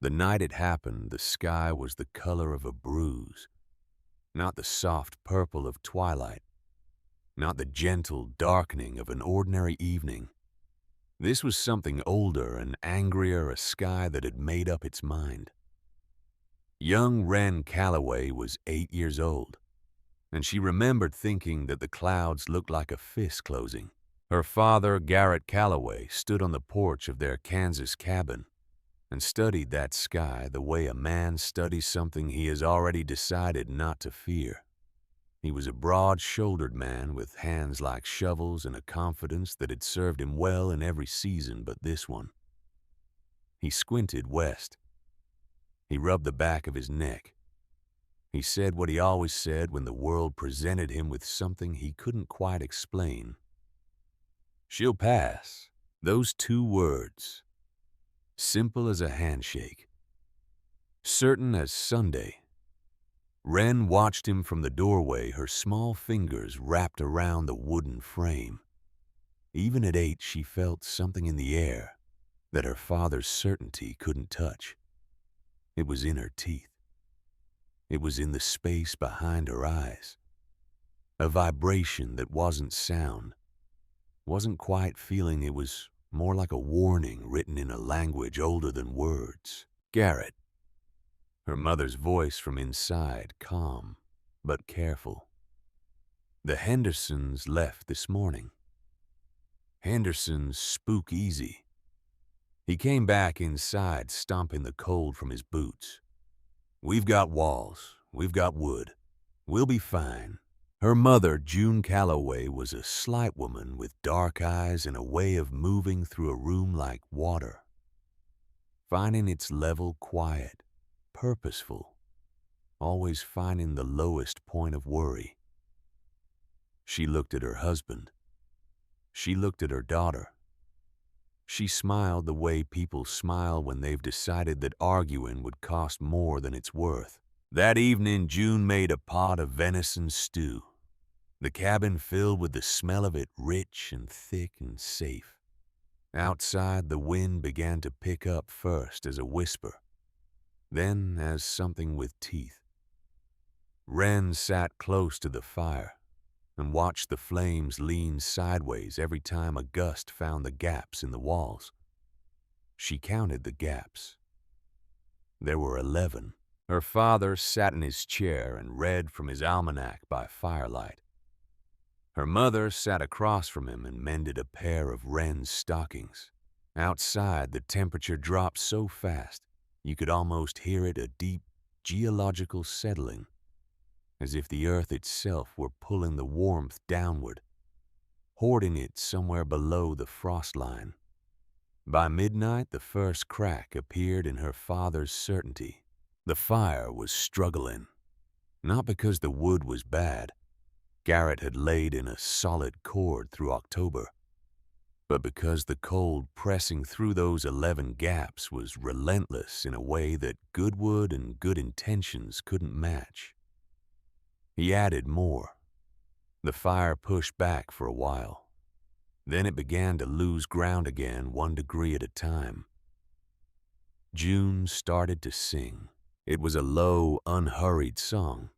The night it happened, the sky was the color of a bruise, not the soft purple of twilight, not the gentle darkening of an ordinary evening. This was something older and angrier, a sky that had made up its mind. Young Wren Calloway was 8 years old, and she remembered thinking that the clouds looked like a fist closing. Her father, Garrett Calloway, stood on the porch of their Kansas cabin and studied that sky the way a man studies something he has already decided not to fear. He was a broad-shouldered man with hands like shovels and a confidence that had served him well in every season but this one. He squinted west. He rubbed the back of his neck. He said what he always said when the world presented him with something he couldn't quite explain. "She'll pass." Those 2 words. Simple as a handshake. Certain as Sunday. Wren watched him from the doorway, her small fingers wrapped around the wooden frame. Even at 8, she felt something in the air that her father's certainty couldn't touch. It was in her teeth. It was in the space behind her eyes. A vibration that wasn't sound, wasn't quite feeling. It was more like a warning written in a language older than words. "Garrett." Her mother's voice from inside, calm but careful. "The Hendersons left this morning." Hendersons spook easy. He came back inside, stomping the cold from his boots. "We've got walls. We've got wood. We'll be fine." Her mother, June Calloway, was a slight woman with dark eyes and a way of moving through a room like water, finding its level quiet, purposeful, always finding the lowest point of worry. She looked at her husband. She looked at her daughter. She smiled the way people smile when they've decided that arguing would cost more than it's worth. That evening, June made a pot of venison stew. The cabin filled with the smell of it, rich and thick and safe. Outside, the wind began to pick up, first as a whisper, then as something with teeth. Wren sat close to the fire and watched the flames lean sideways every time a gust found the gaps in the walls. She counted the gaps. There were 11. Her father sat in his chair and read from his almanac by firelight. Her mother sat across from him and mended a pair of Wren's stockings. Outside, the temperature dropped so fast you could almost hear it, a deep geological settling, as if the earth itself were pulling the warmth downward, hoarding it somewhere below the frost line. By midnight, the first crack appeared in her father's certainty. The fire was struggling, not because the wood was bad. Garrett had laid in a solid cord through October, but because the cold pressing through those 11 gaps was relentless in a way that good wood and good intentions couldn't match. He added more. The fire pushed back for a while. Then it began to lose ground again, 1 degree at a time. June started to sing. It was a low, unhurried song.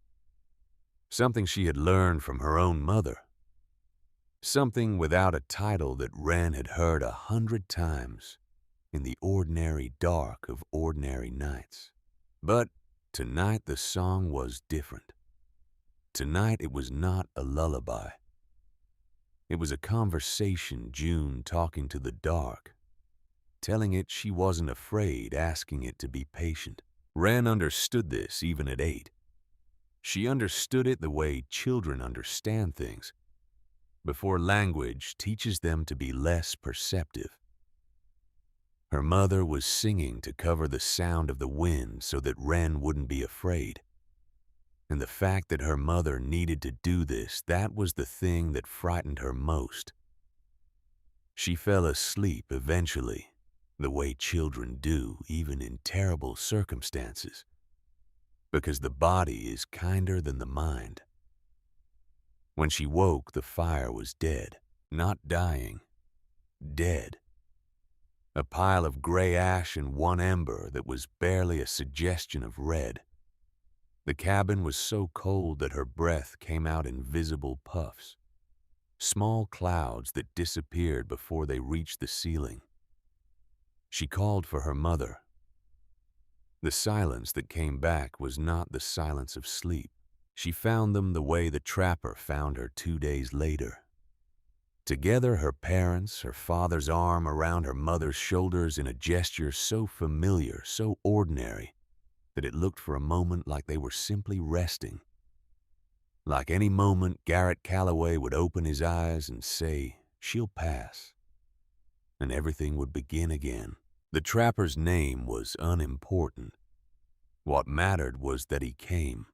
Something she had learned from her own mother. Something without a title that Wren had heard 100 times in the ordinary dark of ordinary nights. But tonight the song was different. Tonight it was not a lullaby. It was a conversation, June talking to the dark, telling it she wasn't afraid, asking it to be patient. Wren understood this even at 8. She understood it the way children understand things, before language teaches them to be less perceptive. Her mother was singing to cover the sound of the wind so that Wren wouldn't be afraid. And the fact that her mother needed to do this, that was the thing that frightened her most. She fell asleep eventually, the way children do, even in terrible circumstances, because the body is kinder than the mind. When she woke, the fire was dead, not dying, dead. a pile of gray ash and one ember that was barely a suggestion of red. The cabin was so cold that her breath came out in visible puffs, small clouds that disappeared before they reached the ceiling. She called for her mother. The silence that came back was not the silence of sleep. She found them the way the trapper found her 2 days later. Together, her parents, her father's arm around her mother's shoulders in a gesture so familiar, so ordinary, that it looked for a moment like they were simply resting. Like any moment, Garrett Calloway would open his eyes and say, "She'll pass," and everything would begin again. The trapper's name was unimportant. What mattered was that he came.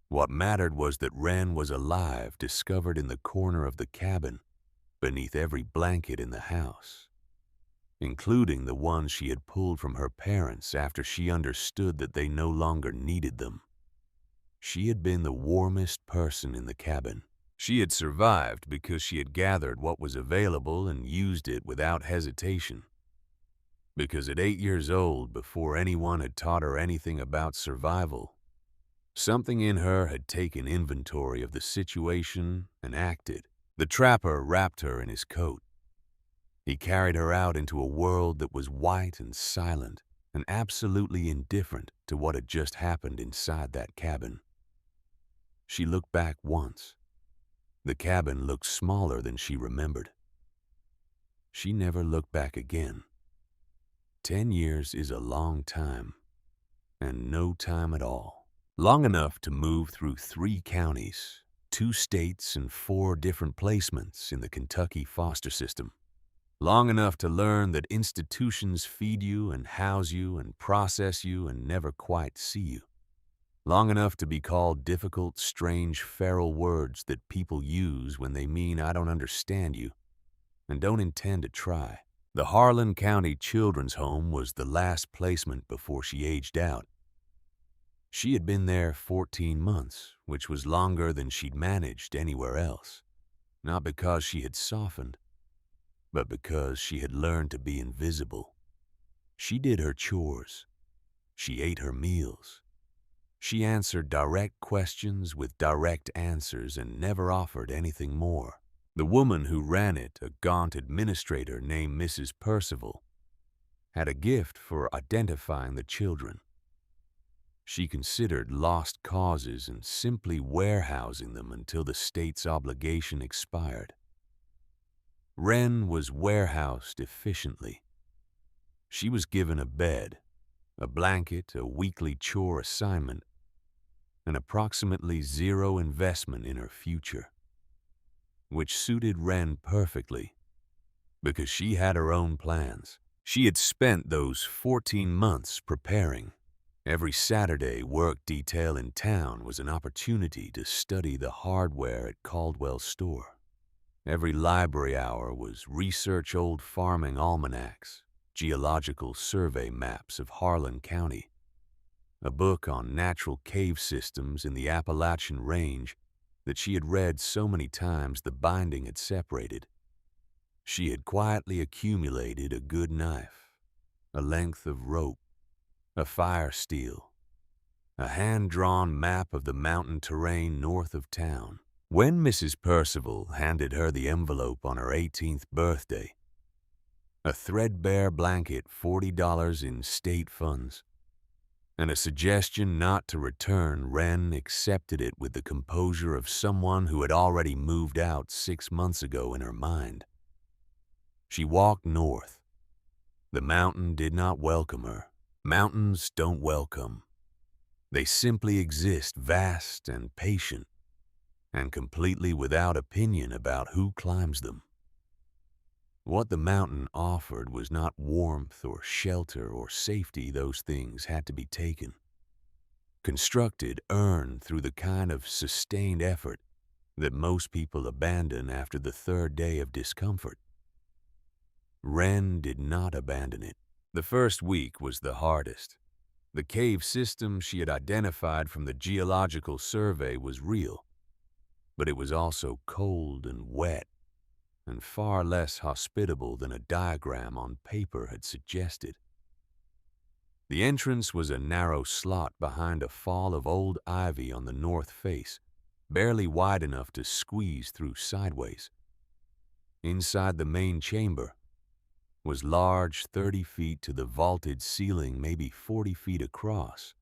What mattered was that Wren was alive, discovered in the corner of the cabin, beneath every blanket in the house, including the ones she had pulled from her parents after she understood that they no longer needed them. She had been the warmest person in the cabin. She had survived because she had gathered what was available and used it without hesitation. Because at 8 years old, before anyone had taught her anything about survival, something in her had taken inventory of the situation and acted. The trapper wrapped her in his coat. He carried her out into a world that was white and silent and absolutely indifferent to what had just happened inside that cabin. She looked back once. The cabin looked smaller than she remembered. She never looked back again. 10 years is a long time, and no time at all. Long enough to move through 3 counties, 2 states, and 4 different placements in the Kentucky foster system. Long enough to learn that institutions feed you and house you and process you and never quite see you. Long enough to be called difficult, strange, feral words that people use when they mean "I don't understand you" and don't intend to try. The Harlan County Children's Home was the last placement before she aged out. She had been there 14 months, which was longer than she'd managed anywhere else. Not because she had softened, but because she had learned to be invisible. She did her chores. She ate her meals. She answered direct questions with direct answers and never offered anything more. The woman who ran it, a gaunt administrator named Mrs. Percival, had a gift for identifying the children. She considered lost causes and simply warehousing them until the state's obligation expired. Wren was warehoused efficiently. She was given a bed, a blanket, a weekly chore assignment, and approximately zero investment in her future, which suited Wren perfectly because she had her own plans. She had spent those 14 months preparing. Every Saturday work detail in town was an opportunity to study the hardware at Caldwell's store. Every library hour was research old farming almanacs, geological survey maps of Harlan County, a book on natural cave systems in the Appalachian Range that she had read so many times the binding had separated. She had quietly accumulated a good knife, a length of rope, a fire steel, a hand-drawn map of the mountain terrain north of town. When Mrs. Percival handed her the envelope on her 18th birthday, a threadbare blanket, $40 in state funds, and a suggestion not to return, Wren accepted it with the composure of someone who had already moved out 6 months ago in her mind. She walked north. The mountain did not welcome her. Mountains don't welcome. They simply exist, vast and patient, and completely without opinion about who climbs them. What the mountain offered was not warmth or shelter or safety. Those things had to be taken. Constructed, earned through the kind of sustained effort that most people abandon after the 3rd day of discomfort. Wren did not abandon it. The first week was the hardest. The cave system she had identified from the geological survey was real, but it was also cold and wet, and far less hospitable than a diagram on paper had suggested. The entrance was a narrow slot behind a fall of old ivy on the north face, barely wide enough to squeeze through sideways. Inside the main chamber was large, 30 feet to the vaulted ceiling, maybe 40 feet across.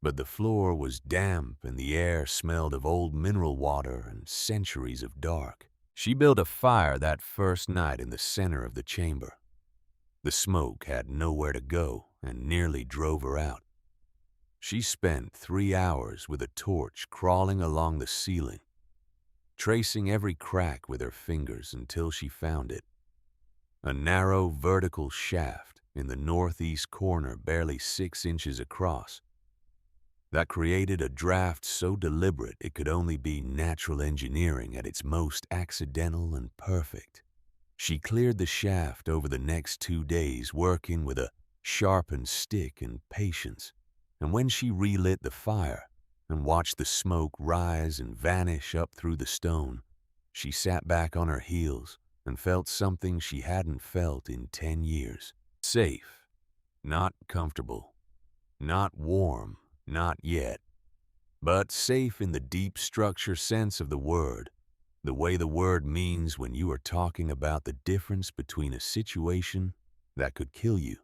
But the floor was damp and the air smelled of old mineral water and centuries of dark. She built a fire that first night in the center of the chamber. The smoke had nowhere to go and nearly drove her out. She spent 3 hours with a torch crawling along the ceiling, tracing every crack with her fingers until she found it. A narrow vertical shaft in the northeast corner, barely 6 inches across, that created a draft so deliberate it could only be natural engineering at its most accidental and perfect. She cleared the shaft over the next 2 days, working with a sharpened stick and patience, and when she relit the fire and watched the smoke rise and vanish up through the stone, she sat back on her heels and felt something she hadn't felt in 10 years. Safe, not comfortable, not warm, not yet, but safe in the deep structure sense of the word, the way the word means when you are talking about the difference between a situation that could kill you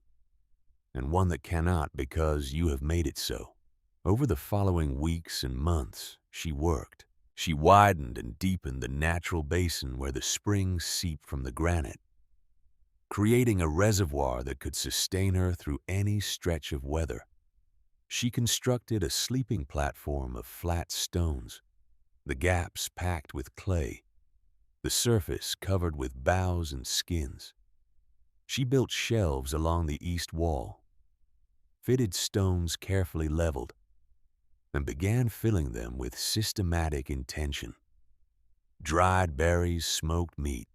and one that cannot because you have made it so. Over the following weeks and months, she worked. She widened and deepened the natural basin where the springs seep from the granite, creating a reservoir that could sustain her through any stretch of weather. She constructed a sleeping platform of flat stones, the gaps packed with clay, the surface covered with boughs and skins. She built shelves along the east wall, fitted stones carefully leveled, and began filling them with systematic intention. Dried berries, smoked meat,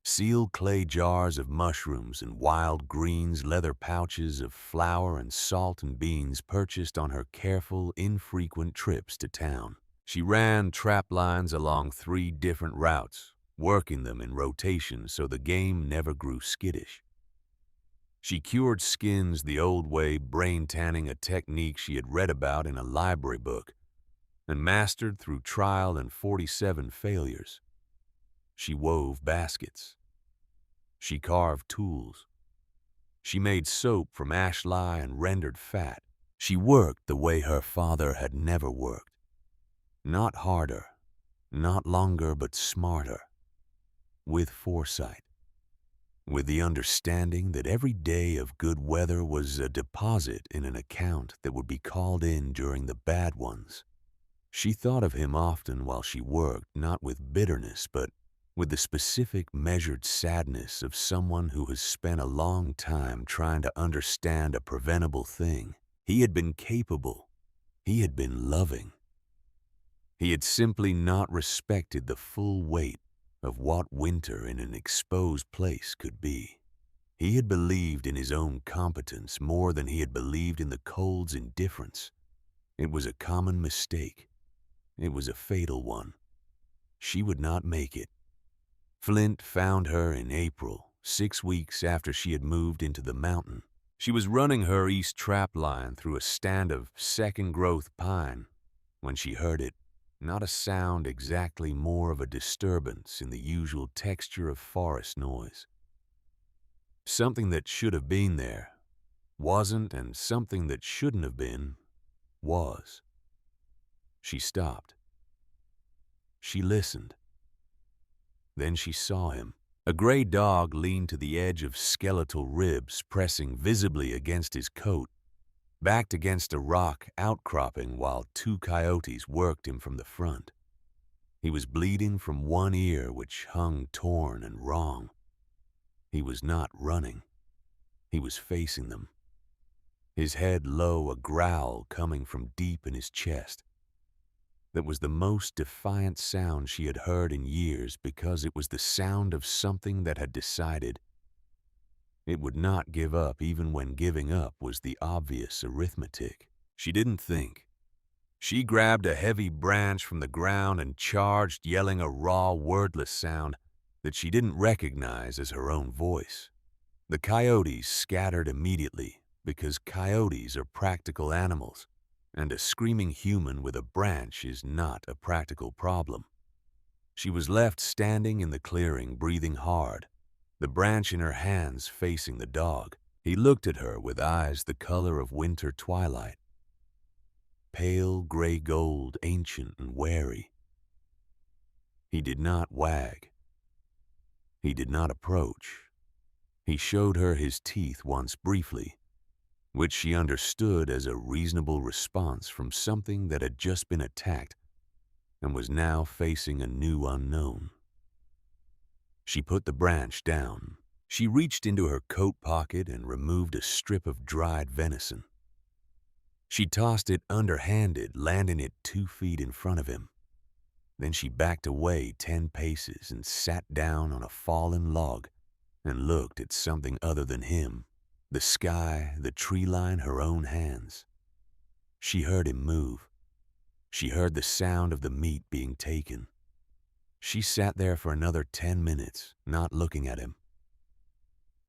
sealed clay jars of mushrooms and wild greens, leather pouches of flour and salt and beans purchased on her careful, infrequent trips to town. She ran trap lines along 3 different routes, working them in rotation so the game never grew skittish. She cured skins the old way, brain tanning, a technique she had read about in a library book and mastered through trial and 47 failures. She wove baskets. She carved tools. She made soap from ashlie and rendered fat. She worked the way her father had never worked. Not harder, not longer, but smarter, with foresight, with the understanding that every day of good weather was a deposit in an account that would be called in during the bad ones. She thought of him often while she worked, not with bitterness, but with the specific, measured sadness of someone who has spent a long time trying to understand a preventable thing. He had been capable. He had been loving. He had simply not respected the full weight of what winter in an exposed place could be. He had believed in his own competence more than he had believed in the cold's indifference. It was a common mistake. It was a fatal one. She would not make it. Flint found her in April, 6 weeks after she had moved into the mountain. She was running her east trap line through a stand of second-growth pine when she heard it. Not a sound exactly, more of a disturbance in the usual texture of forest noise. Something that should have been there wasn't, and something that shouldn't have been was. She stopped. She listened. Then she saw him. A gray dog leaned to the edge of skeletal ribs, pressing visibly against his coat, backed against a rock outcropping while 2 coyotes worked him from the front. He was bleeding from one ear, which hung torn and wrong. He was not running. He was facing them. His head low, a growl coming from deep in his chest. That was the most defiant sound she had heard in years, because it was the sound of something that had decided it would not give up even when giving up was the obvious arithmetic. She didn't think. She grabbed a heavy branch from the ground and charged, yelling a raw, wordless sound. that she didn't recognize as her own voice. The coyotes scattered immediately because coyotes are practical animals, and a screaming human with a branch is not a practical problem. She was left standing in the clearing, breathing hard, the branch in her hands facing the dog. He looked at her with eyes the color of winter twilight, pale gray gold, ancient and wary. He did not wag. He did not approach. He showed her his teeth once briefly, which she understood as a reasonable response from something that had just been attacked and was now facing a new unknown. She put the branch down. She reached into her coat pocket and removed a strip of dried venison. She tossed it underhanded, landing it 2 feet in front of him. Then she backed away 10 paces and sat down on a fallen log and looked at something other than him, the sky, the tree line, her own hands. She heard him move. She heard the sound of the meat being taken. She sat there for another 10 minutes, not looking at him.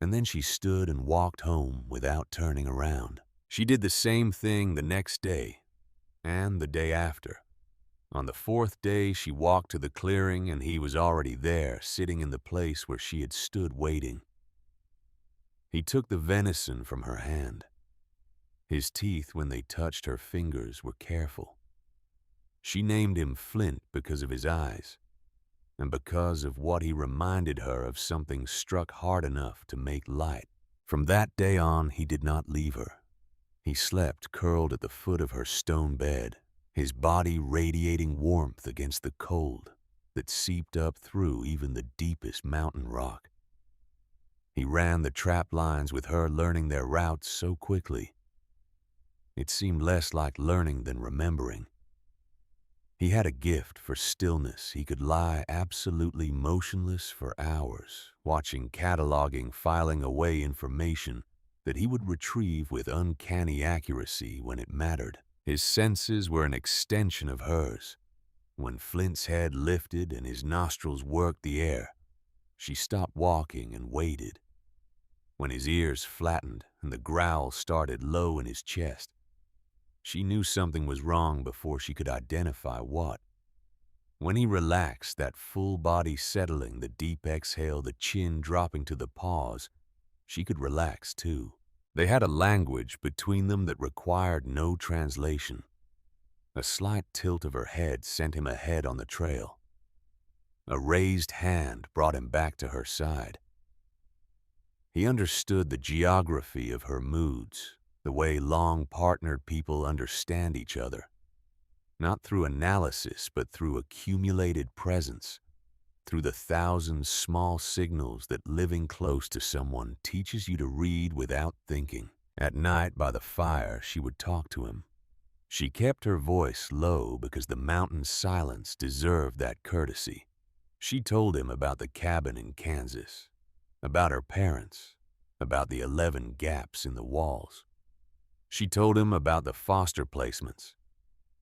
And then she stood and walked home without turning around. She did the same thing the next day and the day after. On the 4th day, she walked to the clearing and he was already there, sitting in the place where she had stood waiting. He took the venison from her hand. His teeth, when they touched her fingers, were careful. She named him Flint because of his eyes, and because of what he reminded her of something struck hard enough to make light. From that day on, he did not leave her. He slept curled at the foot of her stone bed, his body radiating warmth against the cold that seeped up through even the deepest mountain rock. He ran the trap lines with her, learning their routes so quickly. It seemed less like learning than remembering. He had a gift for stillness. He could lie absolutely motionless for hours, watching cataloging, filing away information that he would retrieve with uncanny accuracy when it mattered. His senses were an extension of hers. When Flint's head lifted and his nostrils worked the air, she stopped walking and waited. When his ears flattened and the growl started low in his chest, she knew something was wrong before she could identify what. When he relaxed, that full body settling, the deep exhale, the chin dropping to the paws, she could relax too. They had a language between them that required no translation. A slight tilt of her head sent him ahead on the trail. A raised hand brought him back to her side. He understood the geography of her moods, the way long-partnered people understand each other, not through analysis but through accumulated presence, through the 1,000 small signals that living close to someone teaches you to read without thinking. At night by the fire, she would talk to him. She kept her voice low because the mountain silence deserved that courtesy. She told him about the cabin in Kansas, about her parents, about the 11 gaps in the walls. She told him about the foster placements,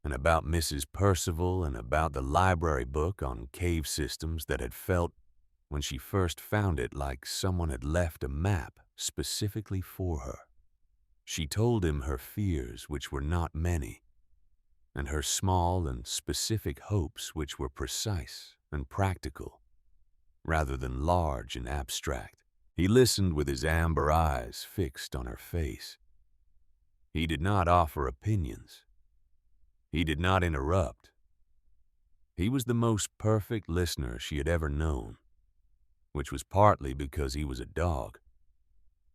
and about Mrs. Percival, and about the library book on cave systems that had felt, when she first found it, like someone had left a map specifically for her. She told him her fears, which were not many, and her small and specific hopes, which were precise and practical, rather than large and abstract. He listened with his amber eyes fixed on her face. He did not offer opinions. He did not interrupt. He was the most perfect listener she had ever known, which was partly because he was a dog,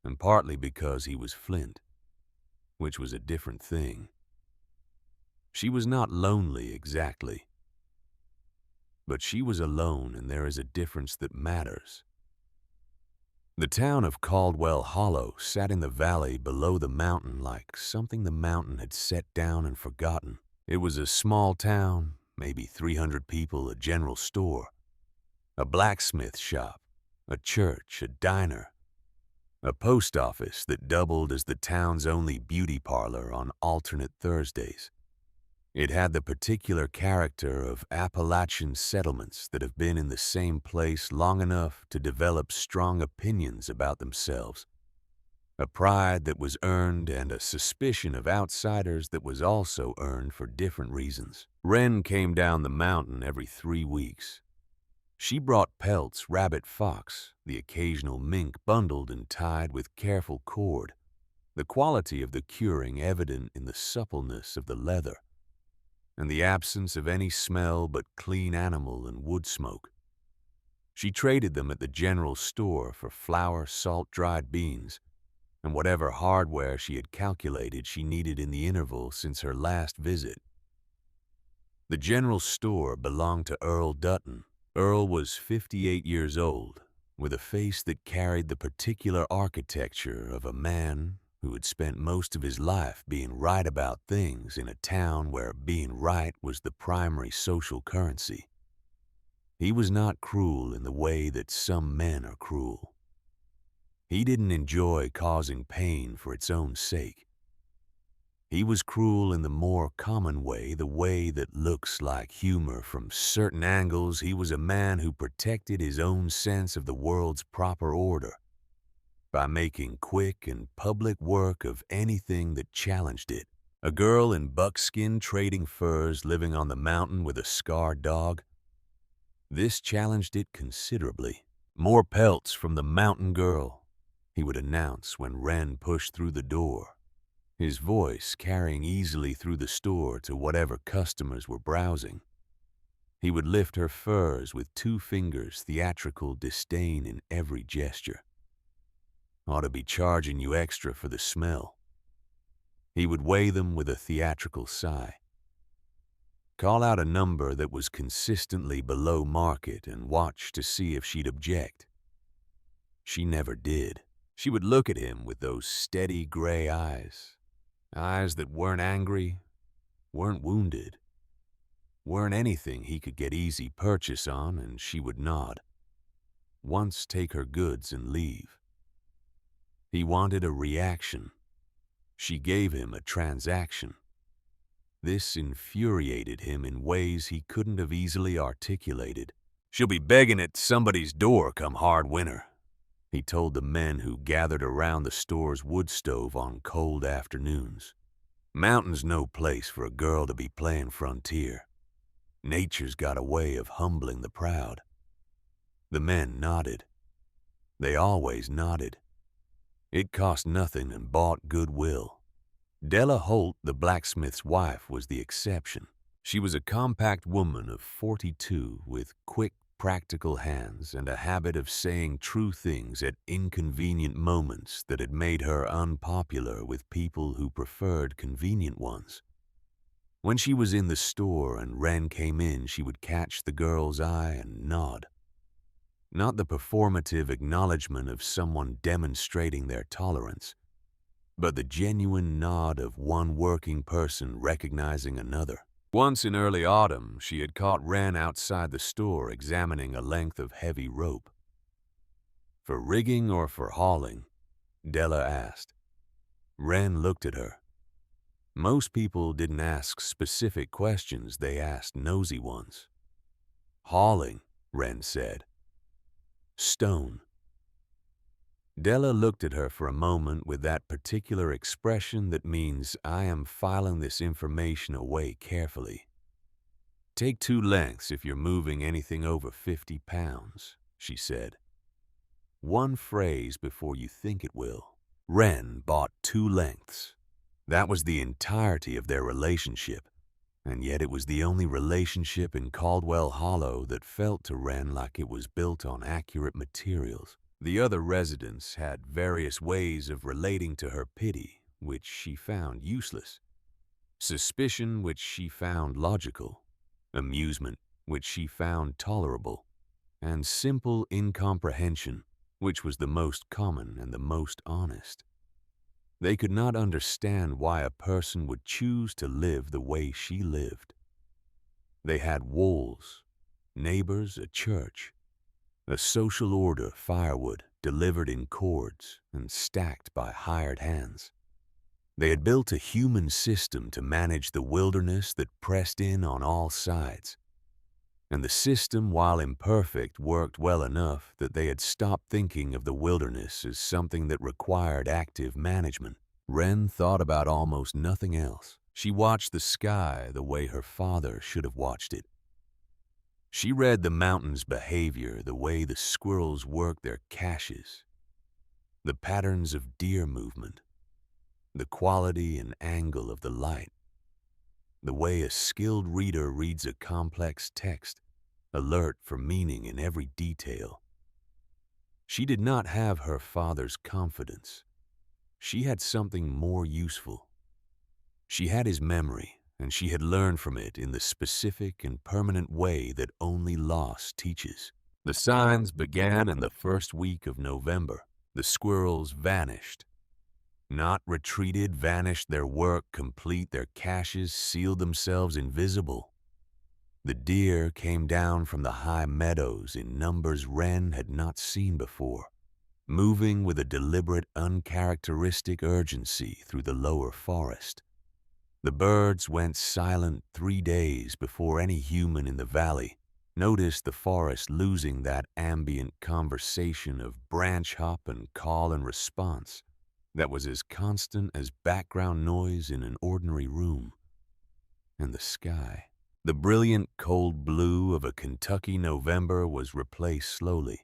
and partly because he was Flint, which was a different thing. She was not lonely exactly, but she was alone, and there is a difference that matters. The town of Caldwell Hollow sat in the valley below the mountain like something the mountain had set down and forgotten. It was a small town, maybe 300 people, a general store, a blacksmith shop, a church, a diner, a post office that doubled as the town's only beauty parlor on alternate Thursdays. It had the particular character of Appalachian settlements that have been in the same place long enough to develop strong opinions about themselves, a pride that was earned and a suspicion of outsiders that was also earned for different reasons. Wren came down the mountain every 3 weeks. She brought pelts, rabbit, fox, the occasional mink bundled and tied with careful cord, the quality of the curing evident in the suppleness of the leather, and the absence of any smell but clean animal and wood smoke. She traded them at the general store for flour, salt, dried beans, and whatever hardware she had calculated she needed in the interval since her last visit. The general store belonged to Earl Dutton. Earl was 58 years old, with a face that carried the particular architecture of a man who had spent most of his life being right about things in a town where being right was the primary social currency. He was not cruel in the way that some men are cruel. He didn't enjoy causing pain for its own sake. He was cruel in the more common way, the way that looks like humor from certain angles. He was a man who protected his own sense of the world's proper order by making quick and public work of anything that challenged it. A girl in buckskin trading furs living on the mountain with a scarred dog. This challenged it considerably. More pelts from the mountain girl, he would announce when Wren pushed through the door, his voice carrying easily through the store to whatever customers were browsing. He would lift her furs with 2 fingers, theatrical disdain in every gesture. Ought to be charging you extra for the smell. He would weigh them with a theatrical sigh. Call out a number that was consistently below market and watch to see if she'd object. She never did. She would look at him with those steady gray eyes that weren't angry, weren't wounded, weren't anything he could get easy purchase on, and she would nod. Once take her goods and leave. He wanted a reaction. She gave him a transaction. This infuriated him in ways he couldn't have easily articulated. "She'll be begging at somebody's door come hard winter," he told the men who gathered around the store's wood stove on cold afternoons. "Mountain's no place for a girl to be playing frontier. Nature's got a way of humbling the proud." The men nodded. They always nodded. It cost nothing and bought goodwill. Della Holt, the blacksmith's wife, was the exception. She was a compact woman of 42 with quick, practical hands and a habit of saying true things at inconvenient moments that had made her unpopular with people who preferred convenient ones. When she was in the store and Wren came in, she would catch the girl's eye and nod. Not the performative acknowledgement of someone demonstrating their tolerance, but the genuine nod of one working person recognizing another. Once in early autumn, she had caught Wren outside the store examining a length of heavy rope. "For rigging or for hauling?" Della asked. Wren looked at her. Most people didn't ask specific questions, they asked nosy ones. "Hauling," Wren said. "Stone." Della looked at her for a moment with that particular expression that means, "I am filing this information away carefully." "Take 2 lengths if you're moving anything over 50 pounds, she said. "One phrase before you think it will." Wren bought 2 lengths. That was the entirety of their relationship, and yet it was the only relationship in Caldwell Hollow that felt to Wren like it was built on accurate materials. The other residents had various ways of relating to her pity, which she found useless, suspicion, which she found logical, amusement, which she found tolerable, and simple incomprehension, which was the most common and the most honest. They could not understand why a person would choose to live the way she lived. They had walls, neighbors, a church, a social order, firewood delivered in cords and stacked by hired hands. They had built a human system to manage the wilderness that pressed in on all sides. And the system, while imperfect, worked well enough that they had stopped thinking of the wilderness as something that required active management. Wren thought about almost nothing else. She watched the sky the way her father should have watched it. She read the mountain's behavior the way the squirrels work their caches, the patterns of deer movement, the quality and angle of the light, the way a skilled reader reads a complex text, alert for meaning in every detail. She did not have her father's confidence. She had something more useful. She had his memory, and she had learned from it in the specific and permanent way that only loss teaches. The signs began in the first week of November. The squirrels vanished. Not retreated, vanished, their work complete, their caches sealed themselves invisible. The deer came down from the high meadows in numbers Wren had not seen before, moving with a deliberate, uncharacteristic urgency through the lower forest. The birds went silent 3 days before any human in the valley noticed the forest losing that ambient conversation of branch hop and call and response that was as constant as background noise in an ordinary room. And the sky, the brilliant cold blue of a Kentucky November, was replaced slowly,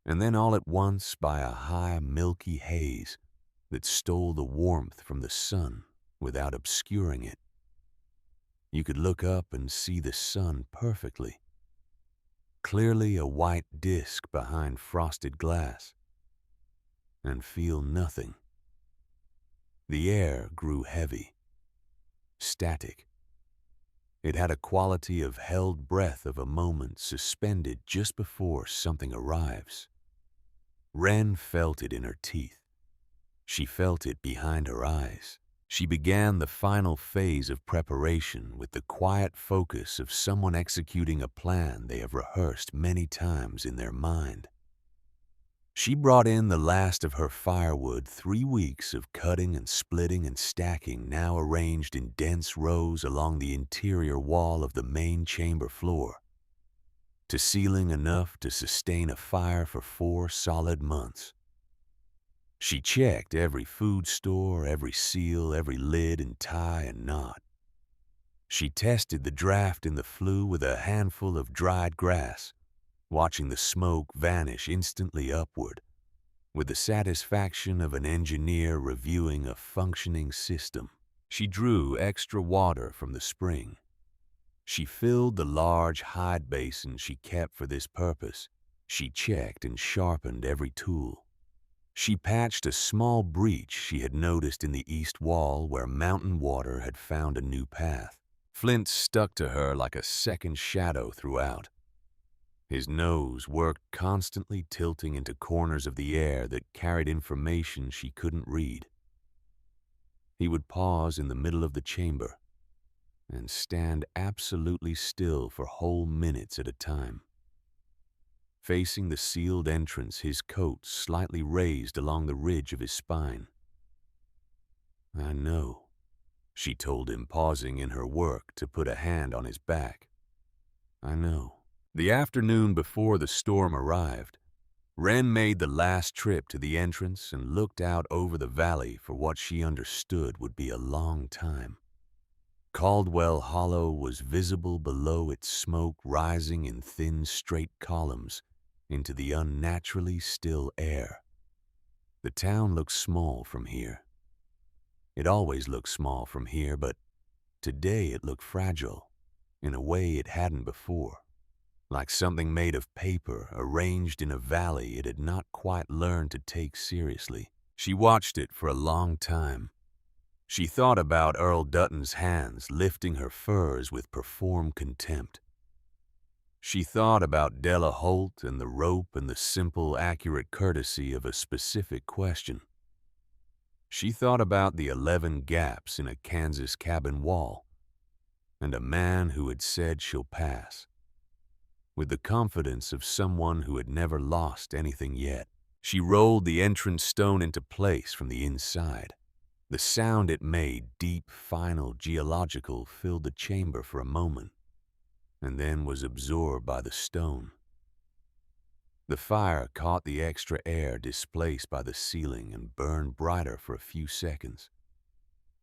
and then all at once by a high milky haze that stole the warmth from the sun without obscuring it. You could look up and see the sun perfectly, clearly a white disk behind frosted glass, and feel nothing. The air grew heavy, static. It had a quality of held breath of a moment suspended just before something arrives. Wren felt it in her teeth. She felt it behind her eyes. She began the final phase of preparation with the quiet focus of someone executing a plan they have rehearsed many times in their mind. She brought in the last of her firewood, 3 weeks of cutting and splitting and stacking, now arranged in dense rows along the interior wall of the main chamber floor, to ceiling enough to sustain a fire for 4 solid months. She checked every food store, every seal, every lid and tie and knot. She tested the draft in the flue with a handful of dried grass, watching the smoke vanish instantly upward, with the satisfaction of an engineer reviewing a functioning system. She drew extra water from the spring. She filled the large hide basin she kept for this purpose. She checked and sharpened every tool. She patched a small breach she had noticed in the east wall where mountain water had found a new path. Flint stuck to her like a second shadow throughout. His nose worked, constantly tilting into corners of the air that carried information she couldn't read. He would pause in the middle of the chamber and stand absolutely still for whole minutes at a time. Facing the sealed entrance, his coat slightly raised along the ridge of his spine. "I know," she told him, pausing in her work to put a hand on his back. "I know." The afternoon before the storm arrived, Wren made the last trip to the entrance and looked out over the valley for what she understood would be a long time. Caldwell Hollow was visible below, its smoke rising in thin, straight columns into the unnaturally still air. The town looked small from here. It always looked small from here, but today it looked fragile in a way it hadn't before, like something made of paper arranged in a valley it had not quite learned to take seriously. She watched it for a long time. She thought about Earl Dutton's hands lifting her furs with performed contempt. She thought about Della Holt and the rope and the simple, accurate courtesy of a specific question. She thought about the 11 gaps in a Kansas cabin wall and a man who had said she'll pass, with the confidence of someone who had never lost anything yet. She rolled the entrance stone into place from the inside. The sound it made, deep, final, geological, filled the chamber for a moment, and then was absorbed by the stone. The fire caught the extra air displaced by the ceiling and burned brighter for a few seconds,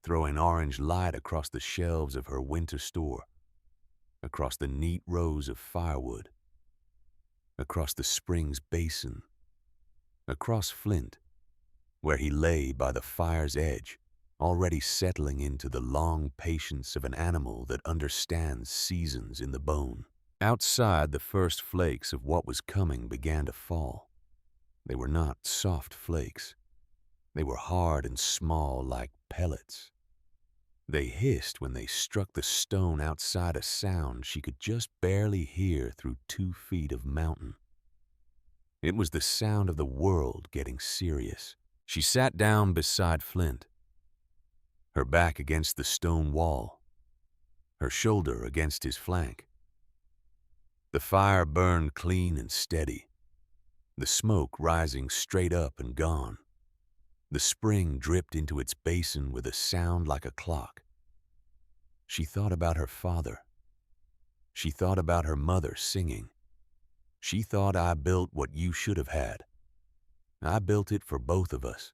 throwing orange light across the shelves of her winter store, across the neat rows of firewood, across the spring's basin, across Flint, where he lay by the fire's edge, already settling into the long patience of an animal that understands seasons in the bone. Outside, the first flakes of what was coming began to fall. They were not soft flakes. They were hard and small like pellets. They hissed when they struck the stone outside, a sound she could just barely hear through 2 feet of mountain. It was the sound of the world getting serious. She sat down beside Flint, her back against the stone wall, her shoulder against his flank. The fire burned clean and steady, the smoke rising straight up and gone. The spring dripped into its basin with a sound like a clock. She thought about her father. She thought about her mother singing. She thought, I built what you should have had. I built it for both of us.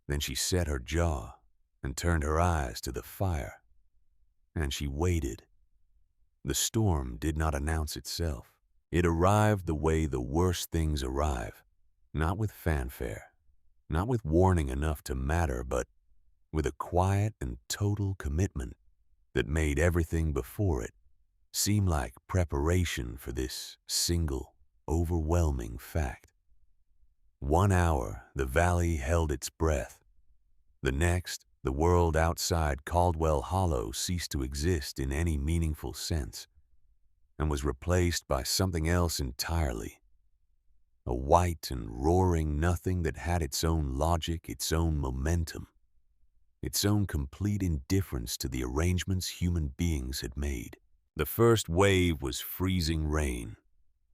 Then she set her jaw and turned her eyes to the fire. And she waited. The storm did not announce itself. It arrived the way the worst things arrive, not with fanfare, not with warning enough to matter, but with a quiet and total commitment that made everything before it seem like preparation for this single, overwhelming fact. 1 hour, the valley held its breath. The next, the world outside Caldwell Hollow ceased to exist in any meaningful sense and was replaced by something else entirely. A white and roaring nothing that had its own logic, its own momentum, its own complete indifference to the arrangements human beings had made. The first wave was freezing rain.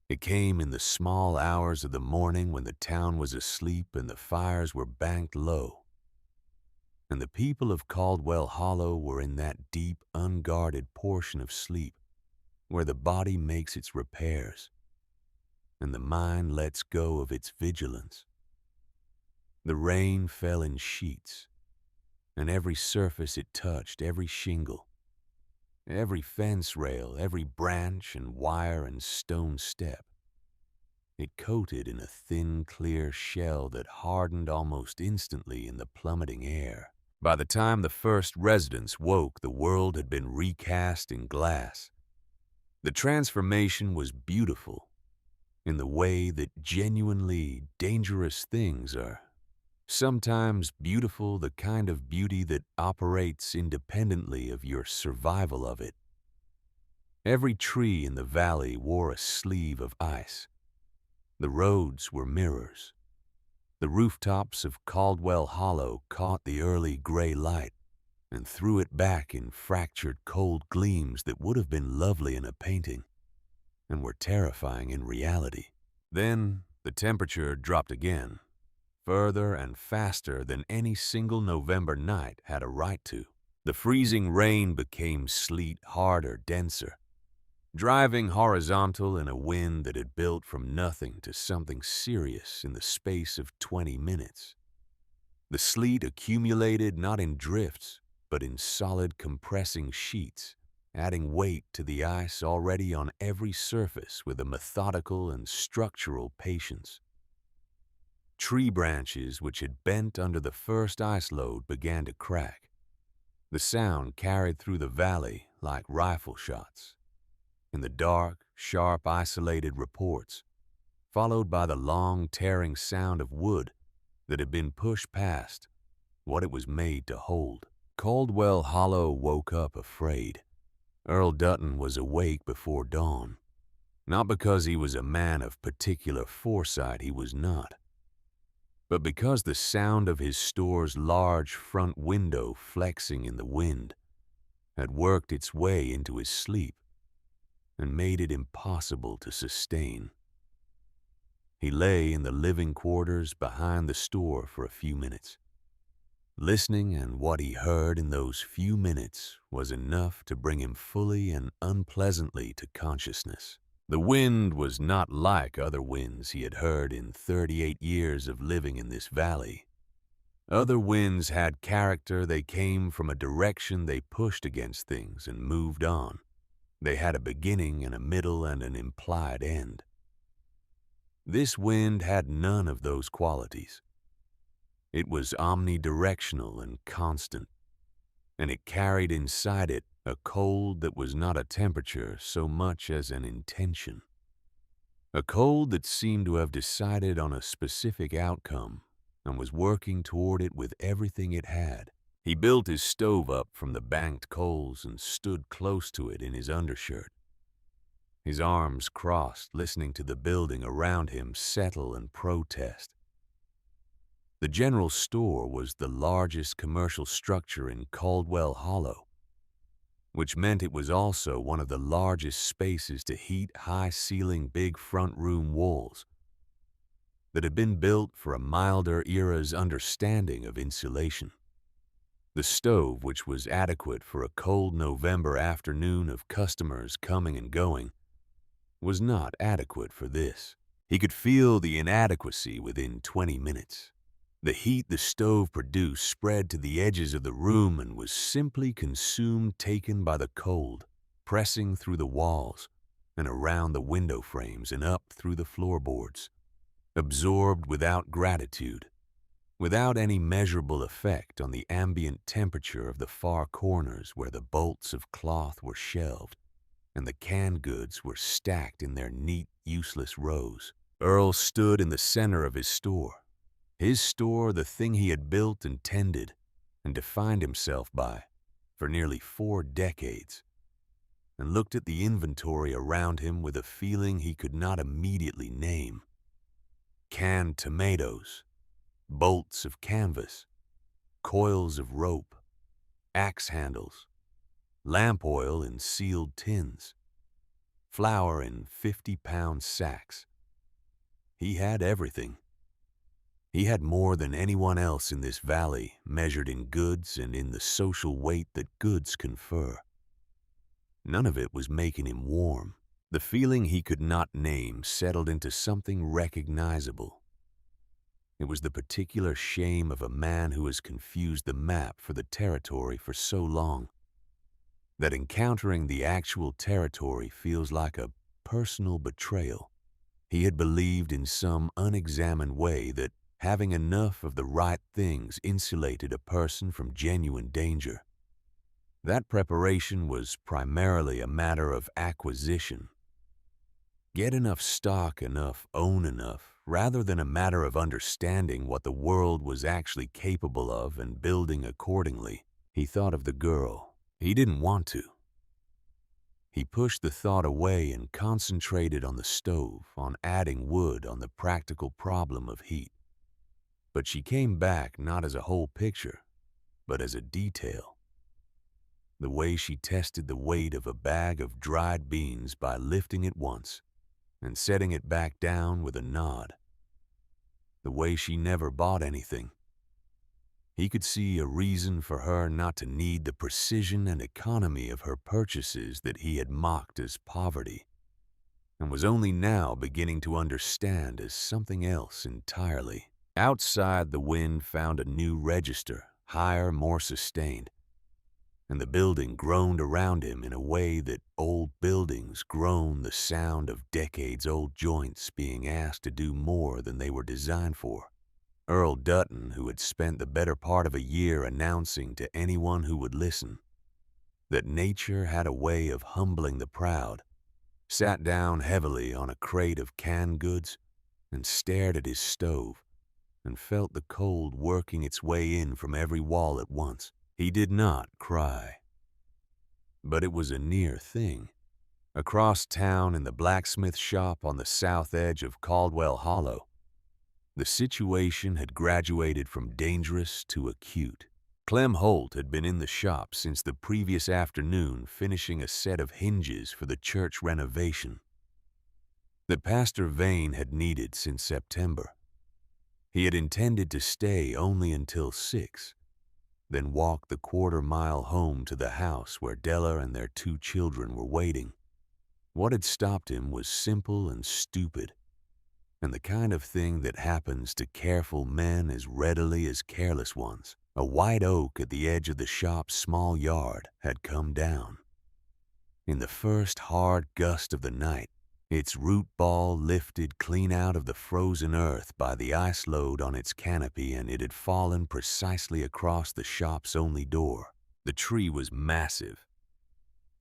It came in the small hours of the morning when the town was asleep and the fires were banked low. And the people of Caldwell Hollow were in that deep, unguarded portion of sleep where the body makes its repairs and the mind lets go of its vigilance. The rain fell in sheets, and every surface it touched, every shingle, every fence rail, every branch and wire and stone step, it coated in a thin, clear shell that hardened almost instantly in the plummeting air. By the time the first residents woke, the world had been recast in glass. The transformation was beautiful in the way that genuinely dangerous things are. Sometimes beautiful, the kind of beauty that operates independently of your survival of it. Every tree in the valley wore a sleeve of ice. The roads were mirrors. The rooftops of Caldwell Hollow caught the early gray light and threw it back in fractured cold gleams that would have been lovely in a painting and were terrifying in reality. Then the temperature dropped again, further and faster than any single November night had a right to. The freezing rain became sleet, harder, denser, driving horizontal in a wind that had built from nothing to something serious in the space of 20 minutes. The sleet accumulated not in drifts, but in solid compressing sheets, adding weight to the ice already on every surface with a methodical and structural patience. Tree branches which had bent under the first ice load began to crack. The sound carried through the valley like rifle shots. In the dark, sharp, isolated reports, followed by the long, tearing sound of wood that had been pushed past what it was made to hold. Caldwell Hollow woke up afraid. Earl Dutton was awake before dawn. Not because he was a man of particular foresight, he was not, but because the sound of his store's large front window flexing in the wind had worked its way into his sleep and made it impossible to sustain. He lay in the living quarters behind the store for a few minutes, Listening, and what he heard in those few minutes was enough to bring him fully and unpleasantly to consciousness. The wind was not like other winds he had heard in 38 years of living in this valley. Other winds had character. They came from a direction, they pushed against things and moved on. They had a beginning and a middle and an implied end. This wind had none of those qualities. It was omnidirectional and constant, and it carried inside it a cold that was not a temperature so much as an intention. A cold that seemed to have decided on a specific outcome and was working toward it with everything it had. He built his stove up from the banked coals and stood close to it in his undershirt, his arms crossed, listening to the building around him settle and protest. The general store was the largest commercial structure in Caldwell Hollow, which meant it was also one of the largest spaces to heat high-ceiling big front room walls that had been built for a milder era's understanding of insulation. The stove, which was adequate for a cold November afternoon of customers coming and going, was not adequate for this. He could feel the inadequacy within 20 minutes. The heat the stove produced spread to the edges of the room and was simply consumed, taken by the cold, pressing through the walls and around the window frames and up through the floorboards, absorbed without gratitude, without any measurable effect on the ambient temperature of the far corners where the bolts of cloth were shelved and the canned goods were stacked in their neat, useless rows. Earl stood in the center of his store, the thing he had built and tended and defined himself by for nearly 4 decades, and looked at the inventory around him with a feeling he could not immediately name. Canned tomatoes, bolts of canvas, coils of rope, axe handles, lamp oil in sealed tins, flour in 50-pound sacks. He had everything. He had more than anyone else in this valley, measured in goods and in the social weight that goods confer. None of it was making him warm. The feeling he could not name settled into something recognizable. It was the particular shame of a man who has confused the map for the territory for so long that encountering the actual territory feels like a personal betrayal. He had believed in some unexamined way that having enough of the right things insulated a person from genuine danger. That preparation was primarily a matter of acquisition. Get enough stock, own enough, rather than a matter of understanding what the world was actually capable of and building accordingly. He thought of the girl. He didn't want to. He pushed the thought away and concentrated on the stove, on adding wood, on the practical problem of heat. But she came back not as a whole picture, but as a detail. The way she tested the weight of a bag of dried beans by lifting it once and setting it back down with a nod. The way she never bought anything. He could see a reason for her not to need the precision and economy of her purchases that he had mocked as poverty, and was only now beginning to understand as something else entirely. Outside, the wind found a new register, higher, more sustained, and the building groaned around him in a way that old buildings groan, the sound of decades-old joints being asked to do more than they were designed for. Earl Dutton, who had spent the better part of a year announcing to anyone who would listen that nature had a way of humbling the proud, sat down heavily on a crate of canned goods and stared at his stove and felt the cold working its way in from every wall at once. He did not cry. But it was a near thing. Across town in the blacksmith shop on the south edge of Caldwell Hollow, the situation had graduated from dangerous to acute. Clem Holt had been in the shop since the previous afternoon finishing a set of hinges for the church renovation that Pastor Vane had needed since September. He had intended to stay only until 6, then walked the quarter-mile home to the house where Della and their 2 children were waiting. What had stopped him was simple and stupid, and the kind of thing that happens to careful men as readily as careless ones. A white oak at the edge of the shop's small yard had come down. In the first hard gust of the night, its root ball lifted clean out of the frozen earth by the ice load on its canopy, and it had fallen precisely across the shop's only door. The tree was massive.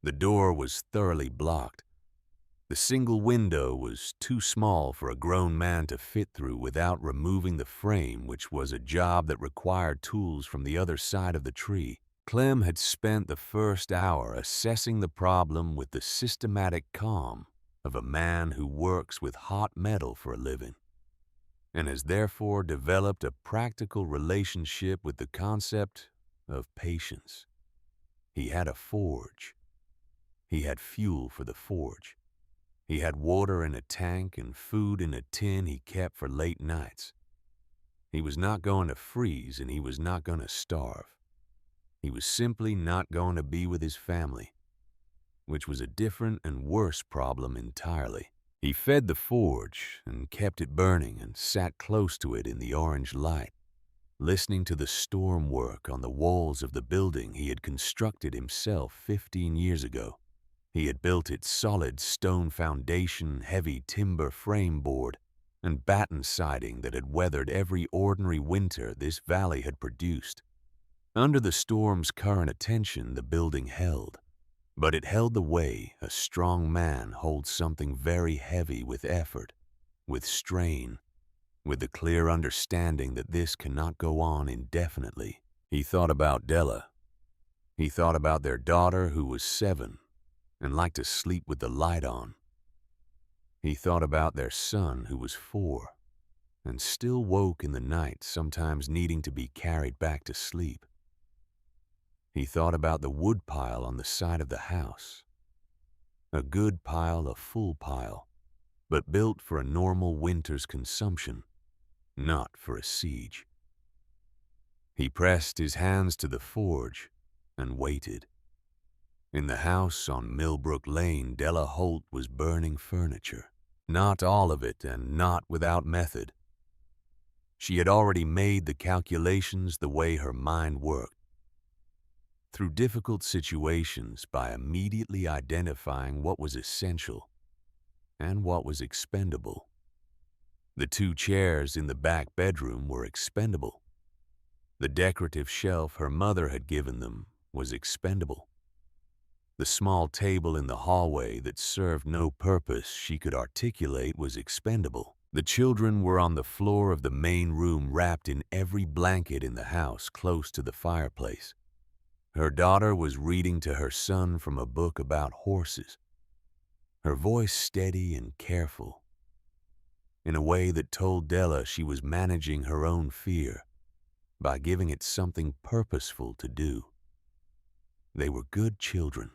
The door was thoroughly blocked. The single window was too small for a grown man to fit through without removing the frame, which was a job that required tools from the other side of the tree. Clem had spent the first hour assessing the problem with the systematic calm of a man who works with hot metal for a living, and has therefore developed a practical relationship with the concept of patience. He had a forge. He had fuel for the forge. He had water in a tank and food in a tin he kept for late nights. He was not going to freeze, and he was not going to starve. He was simply not going to be with his family, which was a different and worse problem entirely. He fed the forge and kept it burning and sat close to it in the orange light, listening to the storm work on the walls of the building he had constructed himself 15 years ago. He had built its solid stone foundation, heavy timber frame board, and batten siding that had weathered every ordinary winter this valley had produced. Under the storm's current attention, the building held, but it held the way a strong man holds something very heavy with effort, with strain, with the clear understanding that this cannot go on indefinitely. He thought about Della. He thought about their daughter, who was 7, and liked to sleep with the light on. He thought about their son, who was 4, and still woke in the night, sometimes needing to be carried back to sleep. He thought about the wood pile on the side of the house. A good pile, a full pile, but built for a normal winter's consumption, not for a siege. He pressed his hands to the forge and waited. In the house on Millbrook Lane, Della Holt was burning furniture. Not all of it, and not without method. She had already made the calculations the way her mind worked. Through difficult situations, by immediately identifying what was essential and what was expendable. The 2 chairs in the back bedroom were expendable. The decorative shelf her mother had given them was expendable. The small table in the hallway that served no purpose she could articulate was expendable. The children were on the floor of the main room, wrapped in every blanket in the house, close to the fireplace. Her daughter was reading to her son from a book about horses, her voice steady and careful, in a way that told Della she was managing her own fear by giving it something purposeful to do. They were good children.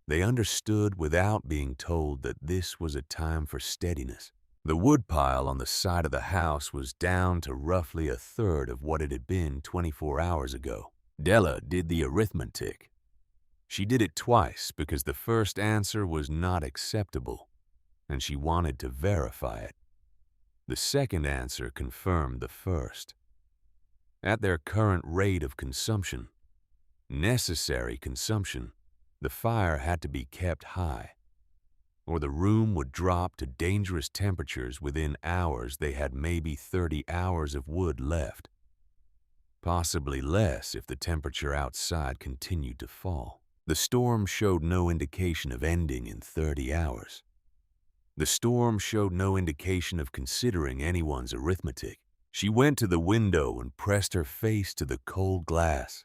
They understood without being told that this was a time for steadiness. The woodpile on the side of the house was down to roughly a third of what it had been 24 hours ago. Della did the arithmetic. She did it twice because the first answer was not acceptable, and she wanted to verify it. The second answer confirmed the first. At their current rate of consumption, necessary consumption, the fire had to be kept high, or the room would drop to dangerous temperatures within hours. They had maybe 30 hours of wood left, possibly less if the temperature outside continued to fall. The storm showed no indication of ending in 30 hours. The storm showed no indication of considering anyone's arithmetic. She went to the window and pressed her face to the cold glass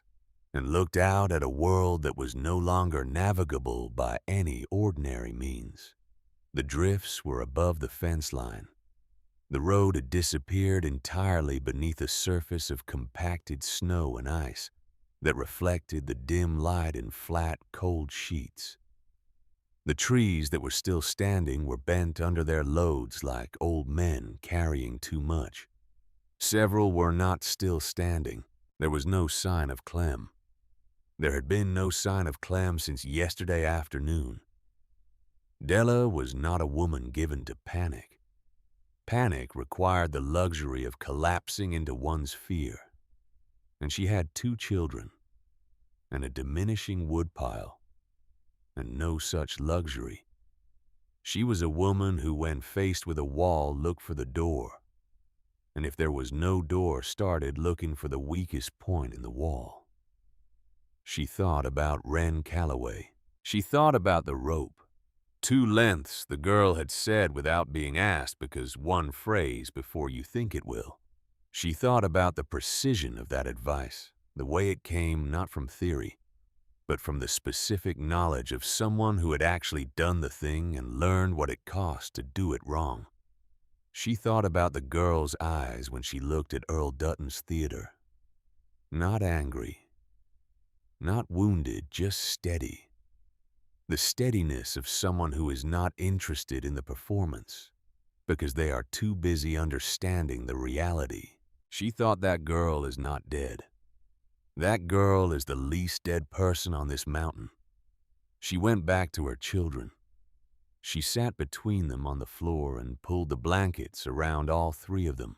and looked out at a world that was no longer navigable by any ordinary means. The drifts were above the fence line. The road had disappeared entirely beneath a surface of compacted snow and ice that reflected the dim light in flat, cold sheets. The trees that were still standing were bent under their loads like old men carrying too much. Several were not still standing. There was no sign of Clem. There had been no sign of Clem since yesterday afternoon. Della was not a woman given to panic. Panic required the luxury of collapsing into one's fear. And she had 2 children, and a diminishing woodpile, and no such luxury. She was a woman who, when faced with a wall, looked for the door, and if there was no door, started looking for the weakest point in the wall. She thought about Wren Calloway. She thought about the rope. 2 lengths, the girl had said without being asked, because one phrase before you think it will. She thought about the precision of that advice, the way it came not from theory, but from the specific knowledge of someone who had actually done the thing and learned what it cost to do it wrong. She thought about the girl's eyes when she looked at Earl Dutton's theater. Not angry, not wounded, just steady. The steadiness of someone who is not interested in the performance because they are too busy understanding the reality. She thought that girl is not dead. That girl is the least dead person on this mountain. She went back to her children. She sat between them on the floor and pulled the blankets around all 3 of them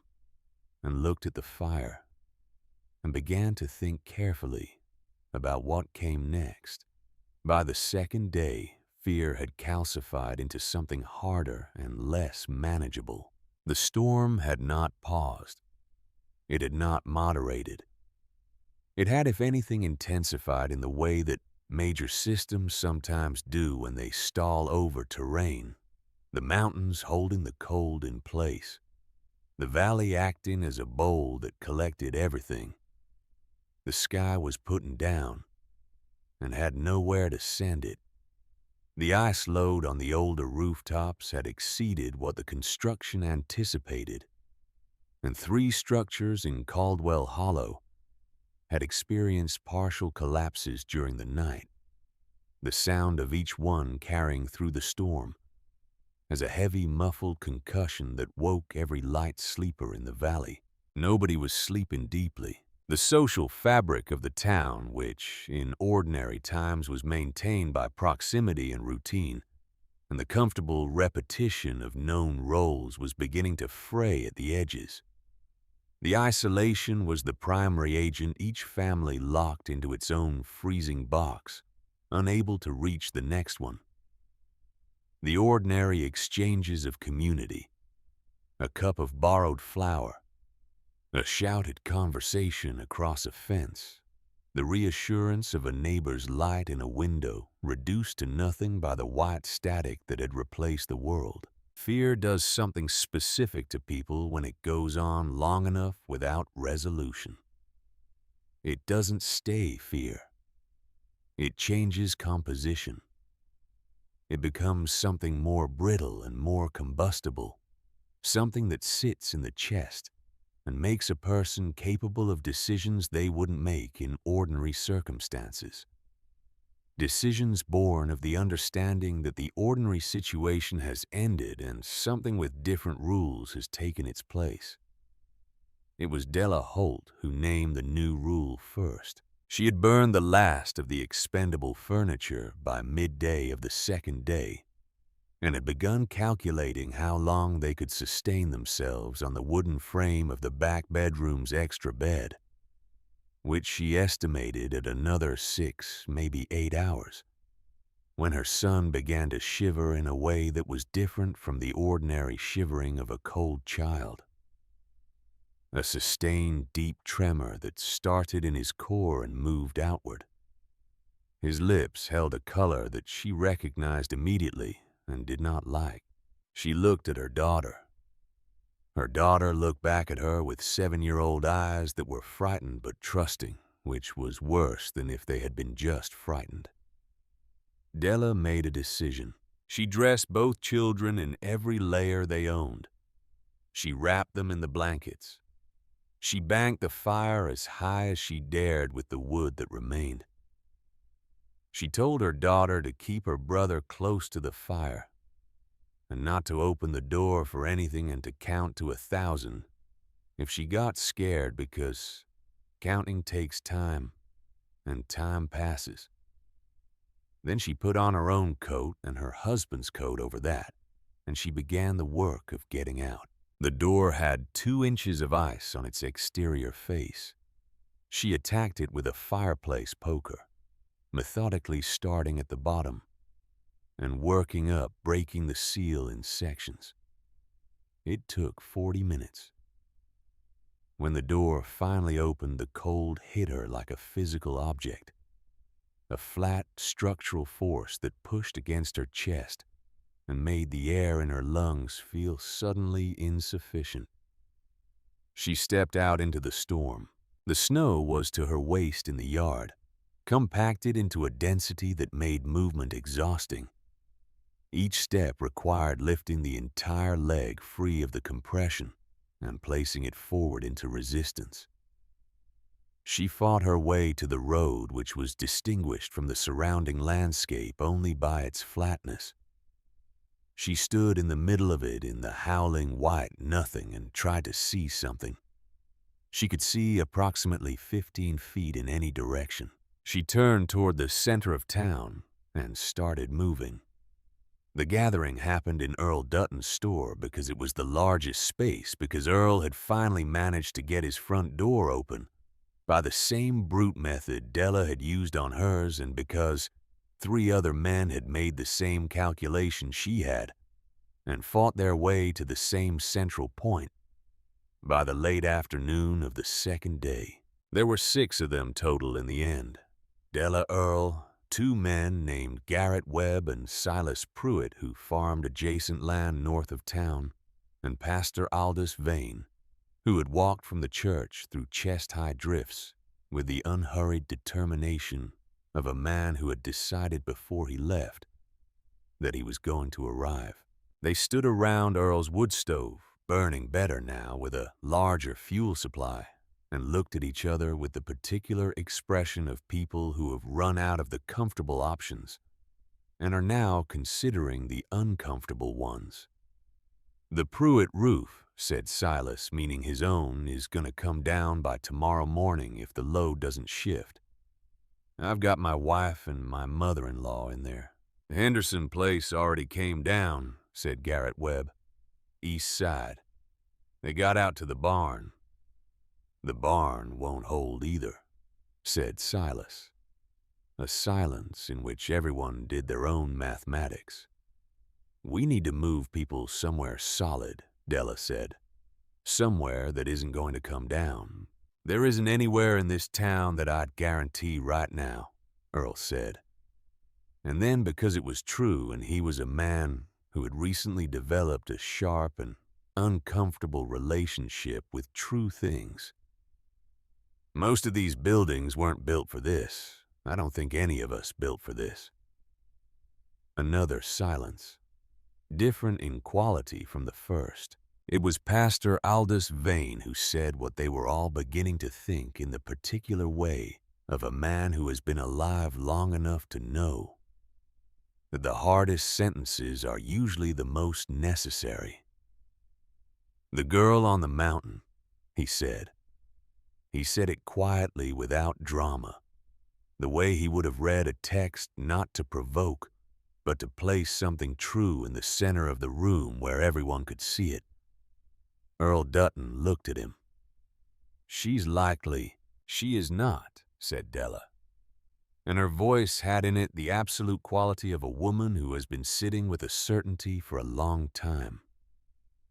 and looked at the fire and began to think carefully about what came next. By the second day, fear had calcified into something harder and less manageable. The storm had not paused. It had not moderated. It had, if anything, intensified in the way that major systems sometimes do when they stall over terrain. The mountains holding the cold in place. The valley acting as a bowl that collected everything. The sky was putting down and had nowhere to send it. The ice load on the older rooftops had exceeded what the construction anticipated, and 3 structures in Caldwell Hollow had experienced partial collapses during the night, the sound of each one carrying through the storm as a heavy, muffled concussion that woke every light sleeper in the valley. Nobody was sleeping deeply. The social fabric of the town, which in ordinary times was maintained by proximity and routine, and the comfortable repetition of known roles, was beginning to fray at the edges. The isolation was the primary agent, each family locked into its own freezing box, unable to reach the next one. The ordinary exchanges of community, a cup of borrowed flour, a shouted conversation across a fence, the reassurance of a neighbor's light in a window, reduced to nothing by the white static that had replaced the world. Fear does something specific to people when it goes on long enough without resolution. It doesn't stay fear. It changes composition. It becomes something more brittle and more combustible, something that sits in the chest and makes a person capable of decisions they wouldn't make in ordinary circumstances. Decisions born of the understanding that the ordinary situation has ended and something with different rules has taken its place. It was Della Holt who named the new rule first. She had burned the last of the expendable furniture by midday of the second day and had begun calculating how long they could sustain themselves on the wooden frame of the back bedroom's extra bed, which she estimated at another 6, maybe 8 hours, when her son began to shiver in a way that was different from the ordinary shivering of a cold child. A sustained, deep tremor that started in his core and moved outward. His lips held a color that she recognized immediately and did not like. She looked at her daughter. Her daughter looked back at her with 7-year-old eyes that were frightened but trusting, which was worse than if they had been just frightened. Della made a decision. She dressed both children in every layer they owned. She wrapped them in the blankets. She banked the fire as high as she dared with the wood that remained. She told her daughter to keep her brother close to the fire and not to open the door for anything and to count to 1,000 if she got scared, because Counting takes time, and time passes. Then she put on her own coat and her husband's coat over that, and she began the work of getting out. The door had 2 inches of ice on its exterior face. She attacked it with a fireplace poker, methodically starting at the bottom and working up, breaking the seal in sections. It took 40 minutes. When the door finally opened, the cold hit her like a physical object, a flat structural force that pushed against her chest and made the air in her lungs feel suddenly insufficient. She stepped out into the storm. The snow was to her waist in the yard, compacted into a density that made movement exhausting. Each step required lifting the entire leg free of the compression and placing it forward into resistance. She fought her way to the road, which was distinguished from the surrounding landscape only by its flatness. She stood in the middle of it in the howling white nothing and tried to see something. She could see approximately 15 feet in any direction. She turned toward the center of town and started moving. The gathering happened in Earl Dutton's store because it was the largest space, because Earl had finally managed to get his front door open by the same brute method Della had used on hers, and because 3 other men had made the same calculation she had and fought their way to the same central point by the late afternoon of the second day. There were 6 of them total in the end. Della Earl, 2 men named Garrett Webb and Silas Pruitt, who farmed adjacent land north of town, and Pastor Aldous Vane, who had walked from the church through chest-high drifts with the unhurried determination of a man who had decided before he left that he was going to arrive. They stood around Earl's wood stove, burning better now with a larger fuel supply, and looked at each other with the particular expression of people who have run out of the comfortable options and are now considering the uncomfortable ones. "The Pruitt roof," said Silas, meaning his own, "is going to come down by tomorrow morning if the load doesn't shift. I've got my wife and my mother-in-law in there." "The Henderson place already came down," said Garrett Webb. "East side. They got out to the barn." "The barn won't hold either," said Silas. A silence in which everyone did their own mathematics. "We need to move people somewhere solid," Della said. "Somewhere that isn't going to come down." "There isn't anywhere in this town that I'd guarantee right now," Earl said. And then, because it was true and he was a man who had recently developed a sharp and uncomfortable relationship with true things, "Most of these buildings weren't built for this. I don't think any of us built for this." Another silence, different in quality from the first. It was Pastor Aldous Vane who said what they were all beginning to think in the particular way of a man who has been alive long enough to know that the hardest sentences are usually the most necessary. "The girl on the mountain," he said. He said it quietly, without drama, the way he would have read a text not to provoke, but to place something true in the center of the room where everyone could see it. Earl Dutton looked at him. "She's likely." "She is not," said Della. And her voice had in it the absolute quality of a woman who has been sitting with a certainty for a long time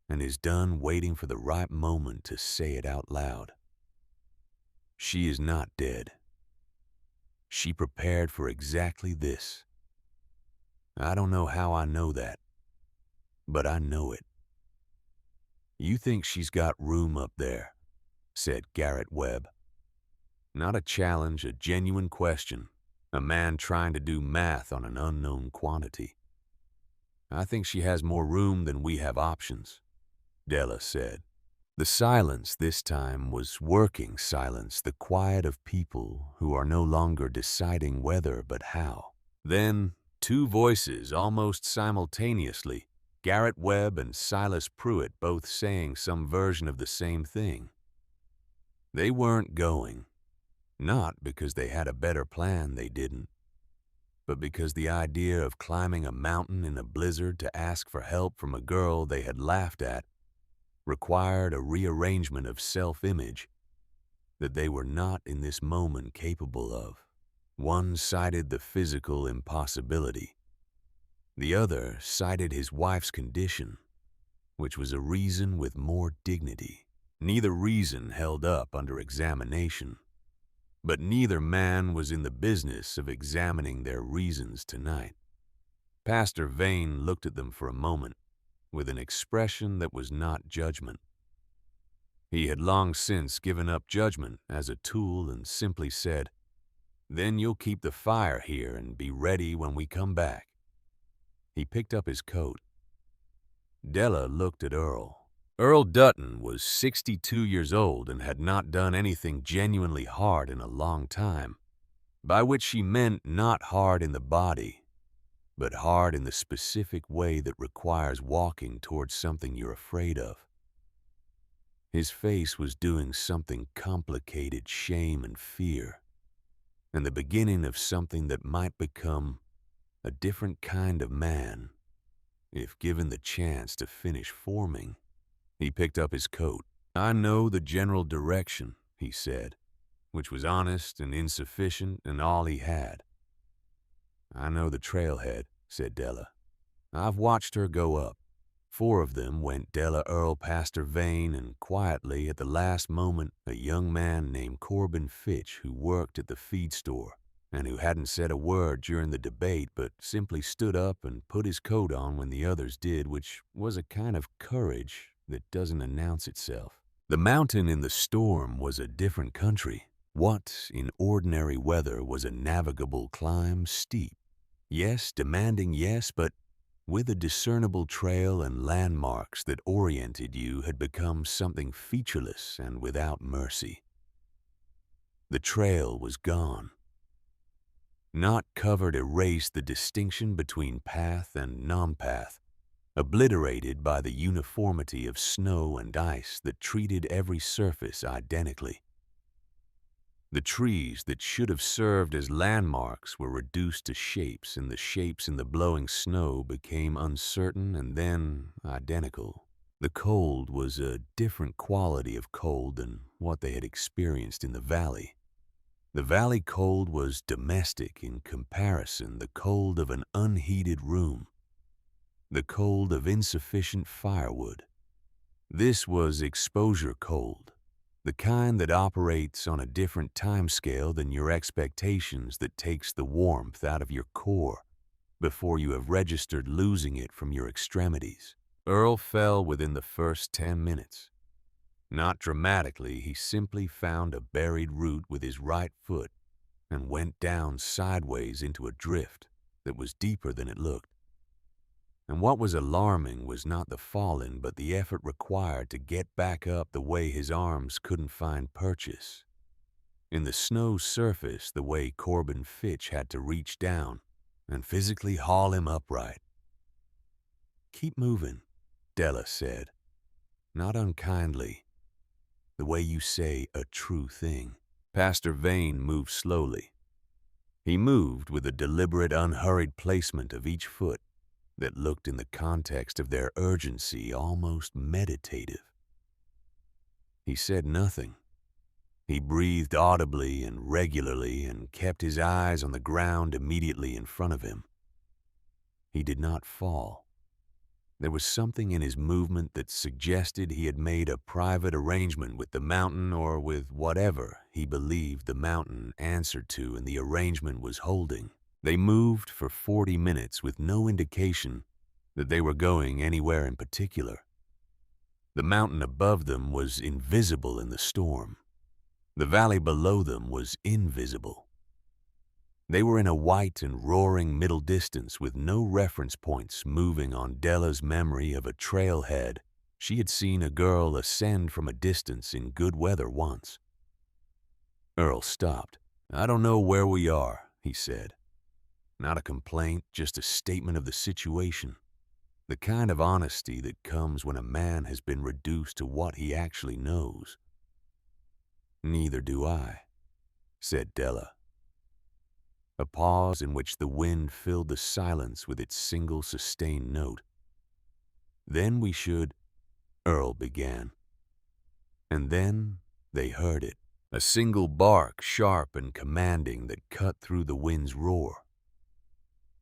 and is done waiting for the right moment to say it out loud. "She is not dead. She prepared for exactly this. I don't know how I know that, but I know it." "You think she's got room up there?" said Garrett Webb. Not a challenge, a genuine question, a man trying to do math on an unknown quantity. "I think she has more room than we have options," Della said. The silence this time was working silence, the quiet of people who are no longer deciding whether but how. Then 2 voices almost simultaneously, Garrett Webb and Silas Pruitt, both saying some version of the same thing. They weren't going. Not because they had a better plan, they didn't, but because the idea of climbing a mountain in a blizzard to ask for help from a girl they had laughed at required a rearrangement of self-image that they were not in this moment capable of. One cited the physical impossibility. The other cited his wife's condition, which was a reason with more dignity. Neither reason held up under examination, but neither man was in the business of examining their reasons tonight. Pastor Vane looked at them for a moment with an expression that was not judgment. He had long since given up judgment as a tool and simply said, "Then you'll keep the fire here and be ready when we come back." He picked up his coat. Della looked at Earl. Earl Dutton was 62 years old and had not done anything genuinely hard in a long time, by which she meant not hard in the body, but hard in the specific way that requires walking towards something you're afraid of. His face was doing something complicated, shame and fear, and the beginning of something that might become a different kind of man if given the chance to finish forming. He picked up his coat. "I know the general direction," he said, which was honest and insufficient and all he had. "I know the trailhead," said Della. "I've watched her go up." 4 of them went Della, Earl, Pastor Vane, and quietly, at the last moment, a young man named Corbin Fitch, who worked at the feed store, and who hadn't said a word during the debate but simply stood up and put his coat on when the others did, which was a kind of courage that doesn't announce itself. The mountain in the storm was a different country. What, in ordinary weather, was a navigable climb, steep. Yes, demanding, yes, but with a discernible trail and landmarks that oriented you, had become something featureless and without mercy. The trail was gone. Not covered erased the distinction between path and non-path, obliterated by the uniformity of snow and ice that treated every surface identically. The trees that should have served as landmarks were reduced to shapes, and the shapes in the blowing snow became uncertain and then identical. The cold was a different quality of cold than what they had experienced in the valley. The valley cold was domestic in comparison, the cold of an unheated room, the cold of insufficient firewood. This was exposure cold, the kind that operates on a different time scale than your expectations, that takes the warmth out of your core before you have registered losing it from your extremities. Earl fell within the first 10 minutes. Not dramatically, he simply found a buried root with his right foot and went down sideways into a drift that was deeper than it looked. And what was alarming was not the falling, but the effort required to get back up the way his arms couldn't find purchase. In the snow surface, the way Corbin Fitch had to reach down and physically haul him upright. "Keep moving," Della said, not unkindly, the way you say a true thing. Pastor Vane moved slowly. He moved with a deliberate, unhurried placement of each foot that looked, in the context of their urgency, almost meditative. He said nothing. He breathed audibly and regularly and kept his eyes on the ground immediately in front of him. He did not fall. There was something in his movement that suggested he had made a private arrangement with the mountain, or with whatever he believed the mountain answered to, and the arrangement was holding. They moved for 40 minutes with no indication that they were going anywhere in particular. The mountain above them was invisible in the storm. The valley below them was invisible. They were in a white and roaring middle distance with no reference points, moving on Della's memory of a trailhead she had seen a girl ascend from a distance in good weather once. Earl stopped. "I don't know where we are," he said. Not a complaint, just a statement of the situation. The kind of honesty that comes when a man has been reduced to what he actually knows. "Neither do I," said Della. A pause in which the wind filled the silence with its single sustained note. Then we should, Earl began. And then they heard it, a single bark, sharp and commanding, that cut through the wind's roar.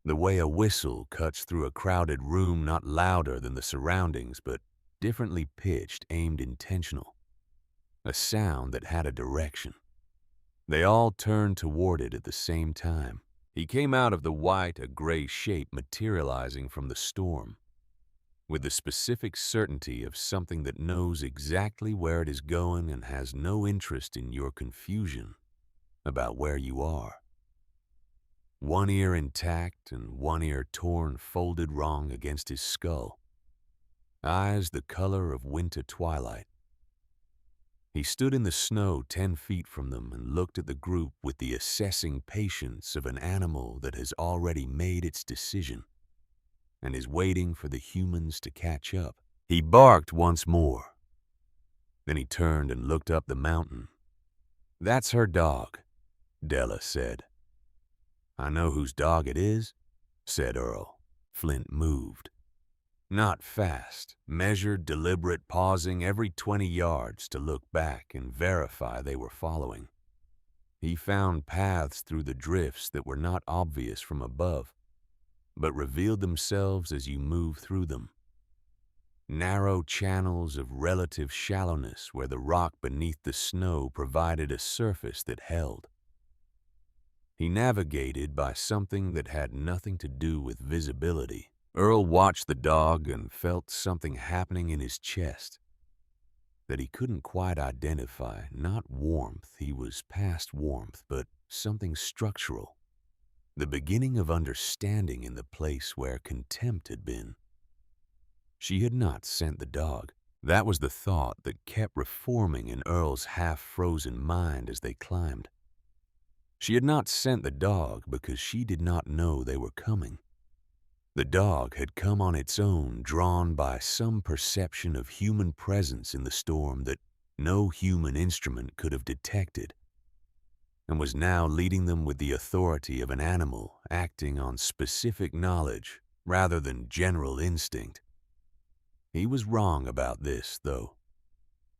The way a whistle cuts through a crowded room, not louder than the surroundings, but differently pitched, aimed intentional. A sound that had a direction. They all turned toward it at the same time. He came out of the white, a gray shape materializing from the storm, with the specific certainty of something that knows exactly where it is going and has no interest in your confusion about where you are. One ear intact and one ear torn, folded wrong against his skull. Eyes the color of winter twilight. He stood in the snow 10 feet from them and looked at the group with the assessing patience of an animal that has already made its decision and is waiting for the humans to catch up. He barked once more. Then he turned and looked up the mountain. "That's her dog," Della said. "I know whose dog it is," said Earl. Flint moved. Not fast, measured, deliberate, pausing every 20 yards to look back and verify they were following. He found paths through the drifts that were not obvious from above, but revealed themselves as you moved through them. Narrow channels of relative shallowness where the rock beneath the snow provided a surface that held. He navigated by something that had nothing to do with visibility. Earl watched the dog and felt something happening in his chest that he couldn't quite identify. Not warmth, he was past warmth, but something structural. The beginning of understanding in the place where contempt had been. She had not sent the dog. That was the thought that kept reforming in Earl's half-frozen mind as they climbed. She had not sent the dog because she did not know they were coming. The dog had come on its own, drawn by some perception of human presence in the storm that no human instrument could have detected, and was now leading them with the authority of an animal acting on specific knowledge rather than general instinct. He was wrong about this, though.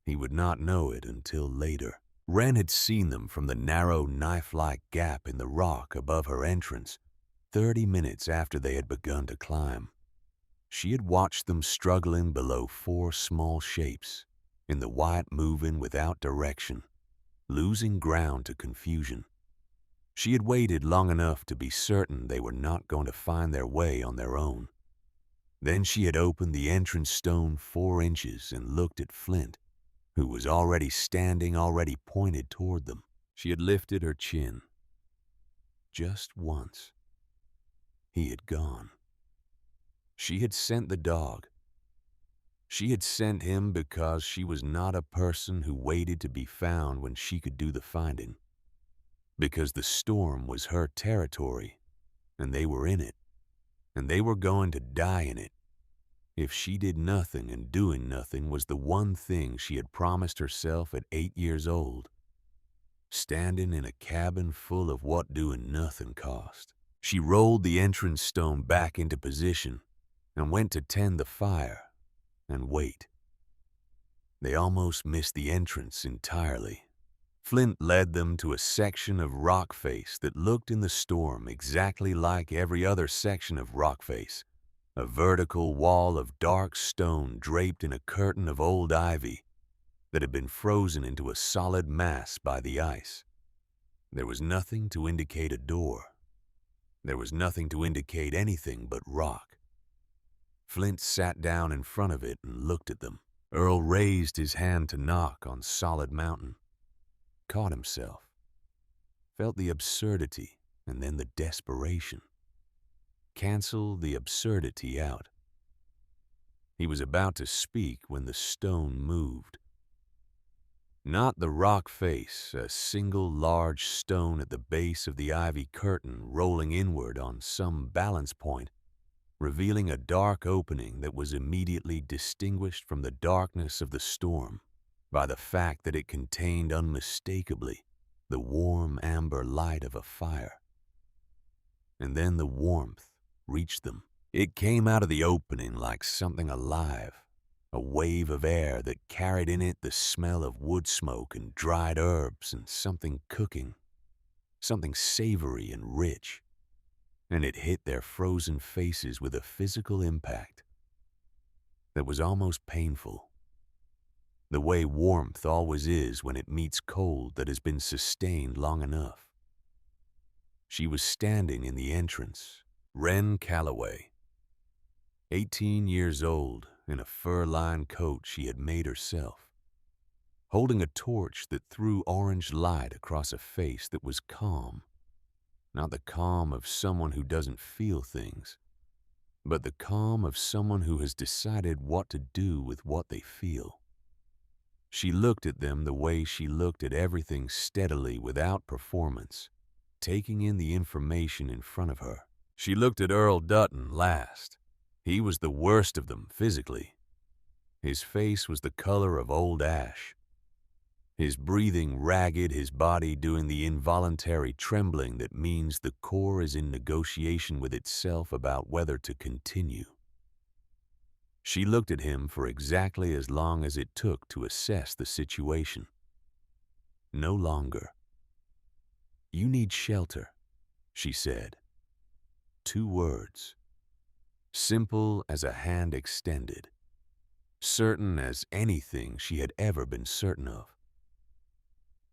He would not know it until later. Wren had seen them from the narrow, knife-like gap in the rock above her entrance, 30 minutes after they had begun to climb. She had watched them struggling below 4 small shapes, in the white moving without direction, losing ground to confusion. She had waited long enough to be certain they were not going to find their way on their own. Then she had opened the entrance stone 4 inches and looked at Flint, who was already standing, already pointed toward them. She had lifted her chin. Just once. He had gone. She had sent the dog. She had sent him because she was not a person who waited to be found when she could do the finding. Because the storm was her territory, and they were in it, and they were going to die in it. If she did nothing, and doing nothing was the one thing she had promised herself at 8 years old. Standing in a cabin full of what doing nothing cost. She rolled the entrance stone back into position and went to tend the fire and wait. They almost missed the entrance entirely. Flint led them to a section of rock face that looked in the storm exactly like every other section of rock face, a vertical wall of dark stone draped in a curtain of old ivy that had been frozen into a solid mass by the ice. There was nothing to indicate a door. There was nothing to indicate anything but rock. Flint sat down in front of it and looked at them. Earl raised his hand to knock on solid mountain. Caught himself. Felt the absurdity and then the desperation. Cancel the absurdity out. He was about to speak when the stone moved. Not the rock face, a single large stone at the base of the ivy curtain rolling inward on some balance point, revealing a dark opening that was immediately distinguished from the darkness of the storm by the fact that it contained unmistakably the warm amber light of a fire. And then the warmth reached them. It came out of the opening like something alive, a wave of air that carried in it the smell of wood smoke and dried herbs and something cooking, something savory and rich. And it hit their frozen faces with a physical impact that was almost painful, the way warmth always is when it meets cold that has been sustained long enough. She was standing in the entrance, Wren Calloway, 18 years old, in a fur-lined coat she had made herself, holding a torch that threw orange light across a face that was calm, not the calm of someone who doesn't feel things, but the calm of someone who has decided what to do with what they feel. She looked at them the way she looked at everything steadily without performance, taking in the information in front of her. She looked at Earl Dutton last. He was the worst of them physically. His face was the color of old ash. His breathing ragged, his body doing the involuntary trembling that means the core is in negotiation with itself about whether to continue. She looked at him for exactly as long as it took to assess the situation. No longer. "You need shelter," she said. 2 words. Simple as a hand extended. Certain as anything she had ever been certain of.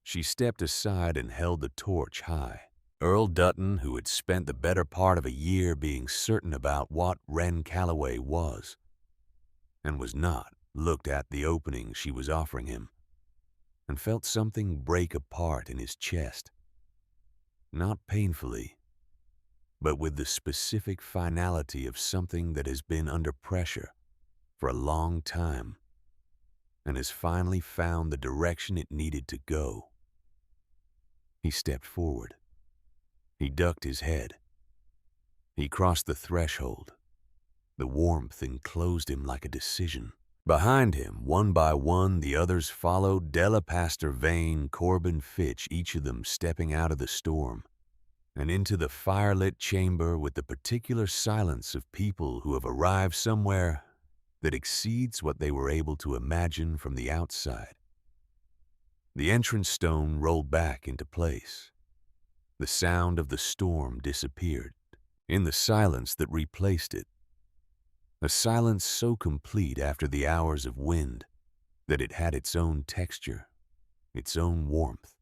She stepped aside and held the torch high. Earl Dutton, who had spent the better part of a year being certain about what Wren Calloway was, and was not, looked at the opening she was offering him, and felt something break apart in his chest. Not painfully, but with the specific finality of something that has been under pressure for a long time and has finally found the direction it needed to go. He stepped forward. He ducked his head. He crossed the threshold. The warmth enclosed him like a decision. Behind him, one by one, the others followed, Delapaster, Vane, Corbin, Fitch, each of them stepping out of the storm and into the firelit chamber with the particular silence of people who have arrived somewhere that exceeds what they were able to imagine from the outside. The entrance stone rolled back into place. The sound of the storm disappeared in the silence that replaced it. A silence so complete after the hours of wind that it had its own texture, its own warmth.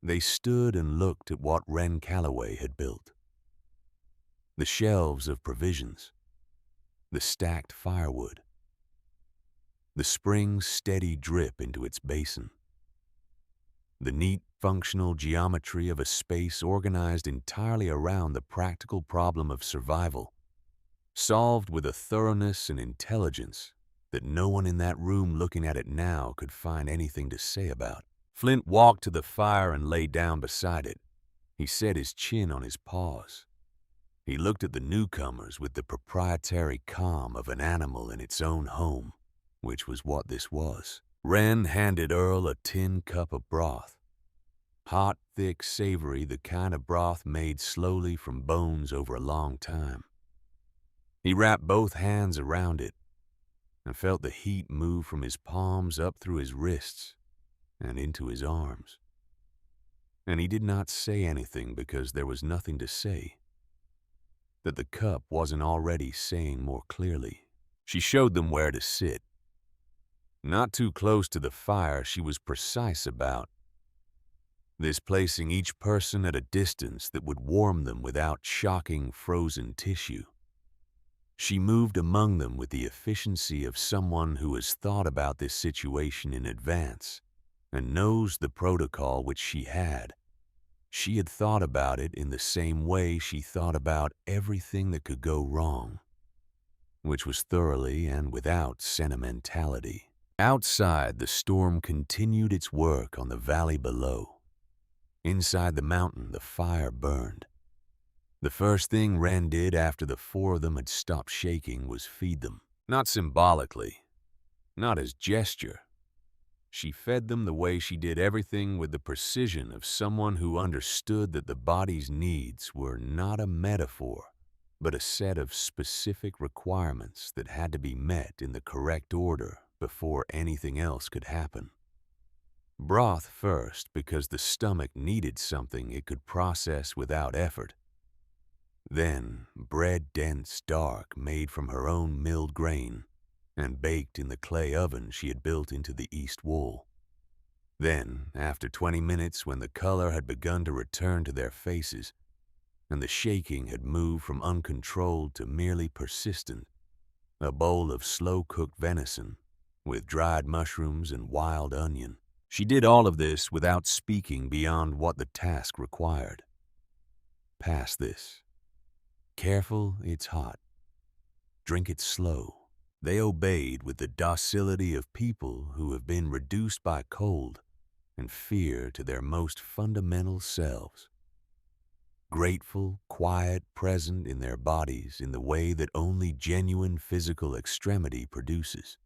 They stood and looked at what Wren Calloway had built. The shelves of provisions, the stacked firewood, the spring's steady drip into its basin, the neat, functional geometry of a space organized entirely around the practical problem of survival, solved with a thoroughness and intelligence that no one in that room looking at it now could find anything to say about. Flint walked to the fire and lay down beside it. He set his chin on his paws. He looked at the newcomers with the proprietary calm of an animal in its own home, which was what this was. Wren handed Earl a tin cup of broth. Hot, thick, savory, the kind of broth made slowly from bones over a long time. He wrapped both hands around it and felt the heat move from his palms up through his wrists and into his arms. And he did not say anything because there was nothing to say. That the cup wasn't already saying more clearly. She showed them where to sit. Not too close to the fire, she was precise about this, placing each person at a distance that would warm them without shocking frozen tissue. She moved among them with the efficiency of someone who has thought about this situation in advance and knows the protocol which she had. She had thought about it in the same way she thought about everything that could go wrong, which was thoroughly and without sentimentality. Outside, the storm continued its work on the valley below. Inside the mountain, the fire burned. The first thing Wren did after the 4 of them had stopped shaking was feed them. Not symbolically, not as gesture. She fed them the way she did everything with the precision of someone who understood that the body's needs were not a metaphor, but a set of specific requirements that had to be met in the correct order before anything else could happen. Broth first, because the stomach needed something it could process without effort. Then bread dense dark made from her own milled grain and baked in the clay oven she had built into the east wall. Then, after 20 minutes, when the color had begun to return to their faces and the shaking had moved from uncontrolled to merely persistent, a bowl of slow-cooked venison with dried mushrooms and wild onion. She did all of this without speaking beyond what the task required. Pass this. Careful, it's hot. Drink it slow. They obeyed with the docility of people who have been reduced by cold and fear to their most fundamental selves. Grateful, quiet, present in their bodies in the way that only genuine physical extremity produces.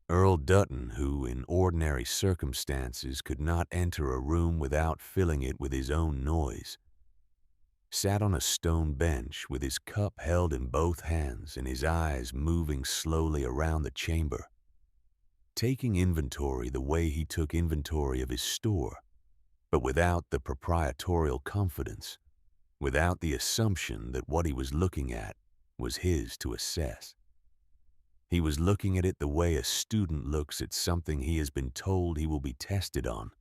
Earl Dutton, who in ordinary circumstances could not enter a room without filling it with his own noise, sat on a stone bench with his cup held in both hands and his eyes moving slowly around the chamber, taking inventory the way he took inventory of his store, but without the proprietorial confidence, without the assumption that what he was looking at was his to assess. He was looking at it the way a student looks at something he has been told he will be tested on,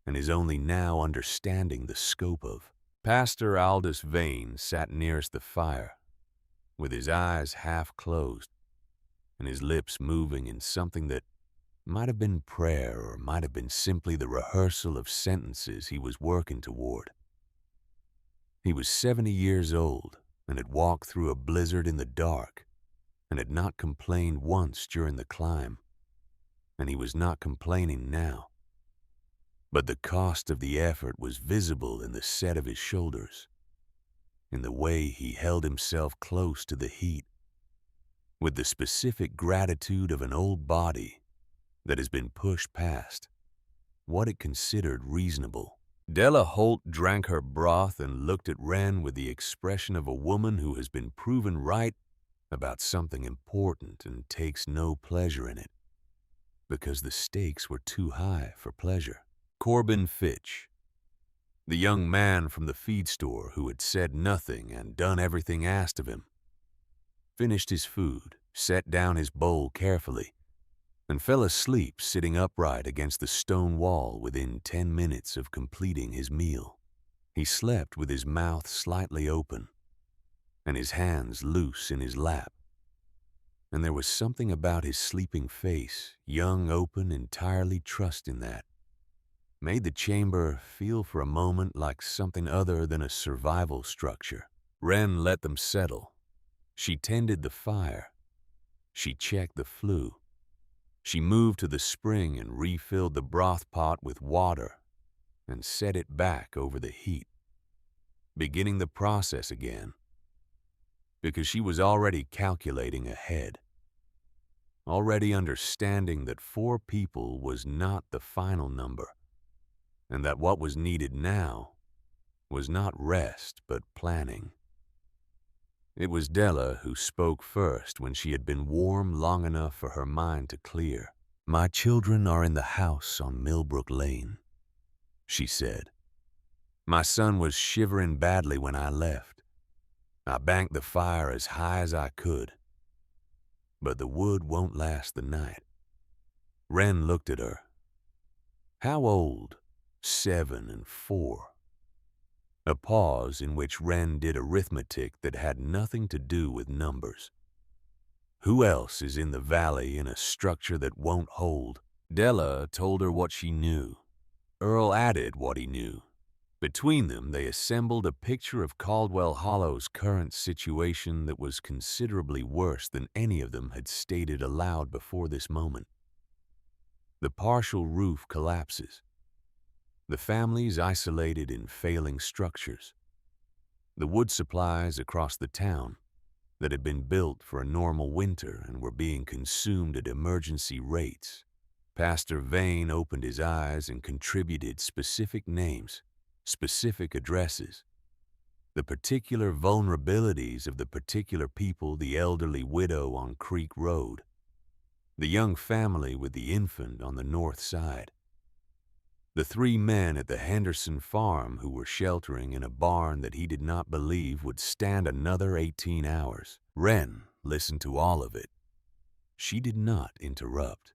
and is only now understanding the scope of. Pastor Aldous Vane sat nearest the fire, with his eyes half closed, and his lips moving in something that might have been prayer or might have been simply the rehearsal of sentences he was working toward. He was 70 years old and had walked through a blizzard in the dark and had not complained once during the climb, and he was not complaining now. But the cost of the effort was visible in the set of his shoulders, in the way he held himself close to the heat, with the specific gratitude of an old body that has been pushed past what it considered reasonable. Della Holt drank her broth and looked at Wren with the expression of a woman who has been proven right about something important and takes no pleasure in it, because the stakes were too high for pleasure. Corbin Fitch, the young man from the feed store who had said nothing and done everything asked of him, finished his food, set down his bowl carefully, and fell asleep sitting upright against the stone wall within 10 minutes of completing his meal. He slept with his mouth slightly open and his hands loose in his lap, and there was something about his sleeping face, young, open, entirely trusting that, made the chamber feel for a moment like something other than a survival structure. Wren let them settle. She tended the fire. She checked the flue. She moved to the spring and refilled the broth pot with water and set it back over the heat, beginning the process again, because she was already calculating ahead, already understanding that 4 people was not the final number, and that what was needed now was not rest but planning. It was Della who spoke first when she had been warm long enough for her mind to clear. "My children are in the house on Millbrook Lane," she said. "My son was shivering badly when I left. I banked the fire as high as I could, but the wood won't last the night." Wren looked at her. How old? 7 and 4. A pause in which Wren did arithmetic that had nothing to do with numbers. Who else is in the valley in a structure that won't hold? Della told her what she knew. Earl added what he knew. Between them, they assembled a picture of Caldwell Hollow's current situation that was considerably worse than any of them had stated aloud before this moment. The partial roof collapses. The families isolated in failing structures. The wood supplies across the town that had been built for a normal winter and were being consumed at emergency rates. Pastor Vane opened his eyes and contributed specific names, specific addresses, the particular vulnerabilities of the particular people, the elderly widow on Creek Road, the young family with the infant on the north side, the 3 men at the Henderson farm who were sheltering in a barn that he did not believe would stand another 18 hours. Wren listened to all of it. She did not interrupt.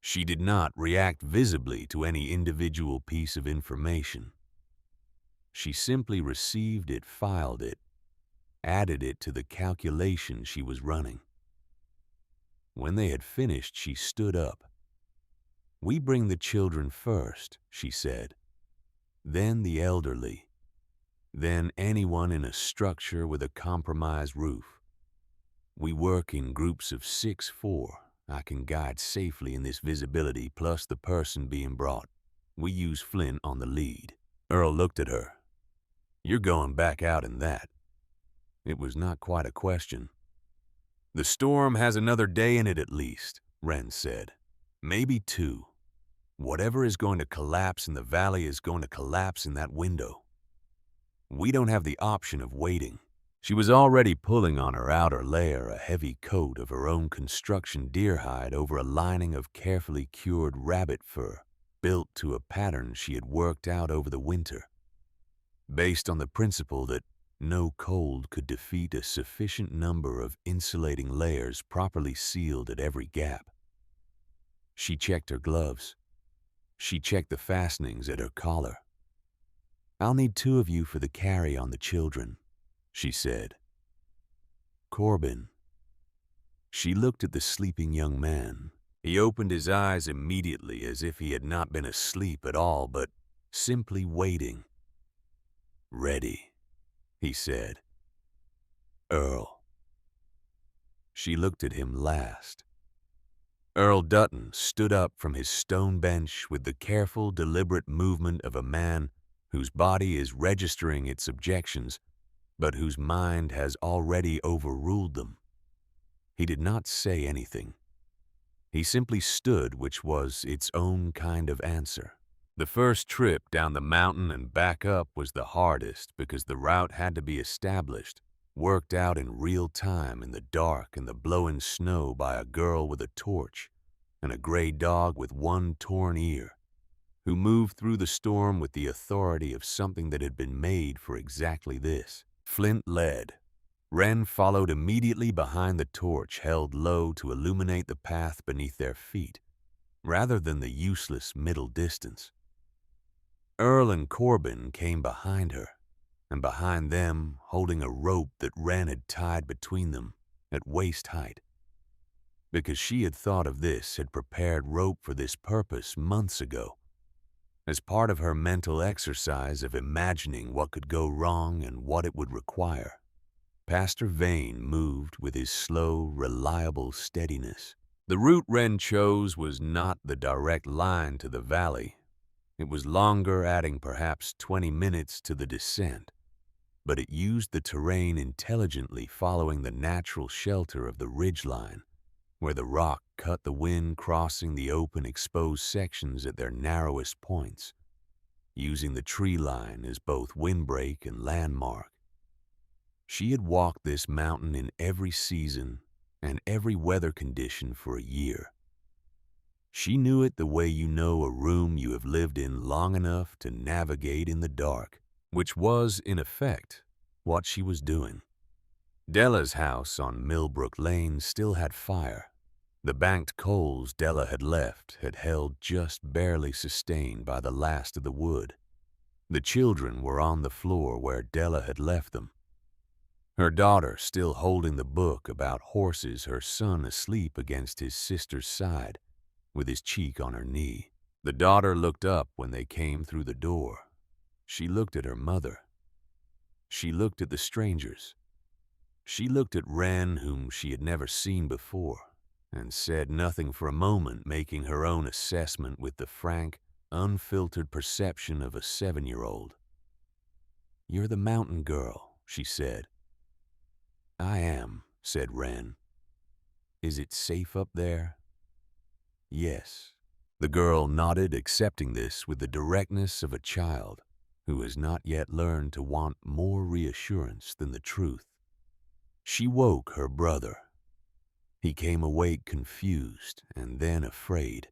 She did not react visibly to any individual piece of information. She simply received it, filed it, added it to the calculation she was running. When they had finished, she stood up. "We bring the children first," she said, "then the elderly, then anyone in a structure with a compromised roof. We work in groups of 6-4. I can guide safely in this visibility plus the person being brought. We use Flint on the lead." Earl looked at her. "You're going back out in that." It was not quite a question. "The storm has another day in it at least," Wren said. "Maybe 2. Whatever is going to collapse in the valley is going to collapse in that window. We don't have the option of waiting." She was already pulling on her outer layer, a heavy coat of her own construction deer hide over a lining of carefully cured rabbit fur, built to a pattern she had worked out over the winter, based on the principle that no cold could defeat a sufficient number of insulating layers properly sealed at every gap. She checked her gloves. She checked the fastenings at her collar. "I'll need 2 of you for the carry on the children," she said. "Corbin." She looked at the sleeping young man. He opened his eyes immediately as if he had not been asleep at all, but simply waiting. "Ready," he said. "Earl." She looked at him last. Earl Dutton stood up from his stone bench with the careful, deliberate movement of a man whose body is registering its objections, but whose mind has already overruled them. He did not say anything. He simply stood, which was its own kind of answer. The first trip down the mountain and back up was the hardest because the route had to be established, worked out in real time in the dark and the blowing snow by a girl with a torch and a gray dog with one torn ear, who moved through the storm with the authority of something that had been made for exactly this. Flint led. Wren followed immediately behind the torch held low to illuminate the path beneath their feet, rather than the useless middle distance. Earl and Corbin came behind her, and behind them, holding a rope that Wren had tied between them at waist height. Because she had thought of this, had prepared rope for this purpose months ago, as part of her mental exercise of imagining what could go wrong and what it would require. Pastor Vane moved with his slow, reliable steadiness. The route Wren chose was not the direct line to the valley. It was longer, adding perhaps 20 minutes to the descent, but it used the terrain intelligently, following the natural shelter of the ridgeline, where the rock cut the wind, crossing the open, exposed sections at their narrowest points, using the tree line as both windbreak and landmark. She had walked this mountain in every season and every weather condition for a year. She knew it the way you know a room you have lived in long enough to navigate in the dark, which was, in effect, what she was doing. Della's house on Millbrook Lane still had fire. The banked coals Della had left had held just barely sustained by the last of the wood. The children were on the floor where Della had left them. Her daughter still holding the book about horses, her son asleep against his sister's side, with his cheek on her knee. The daughter looked up when they came through the door. She looked at her mother. She looked at the strangers. She looked at Wren, whom she had never seen before, and said nothing for a moment, making her own assessment with the frank, unfiltered perception of a 7-year-old. "You're the mountain girl," she said. "I am," said Wren. "Is it safe up there?" "Yes," The girl nodded, accepting this with the directness of a child who has not yet learned to want more reassurance than the truth. She woke her brother. He came awake confused and then afraid.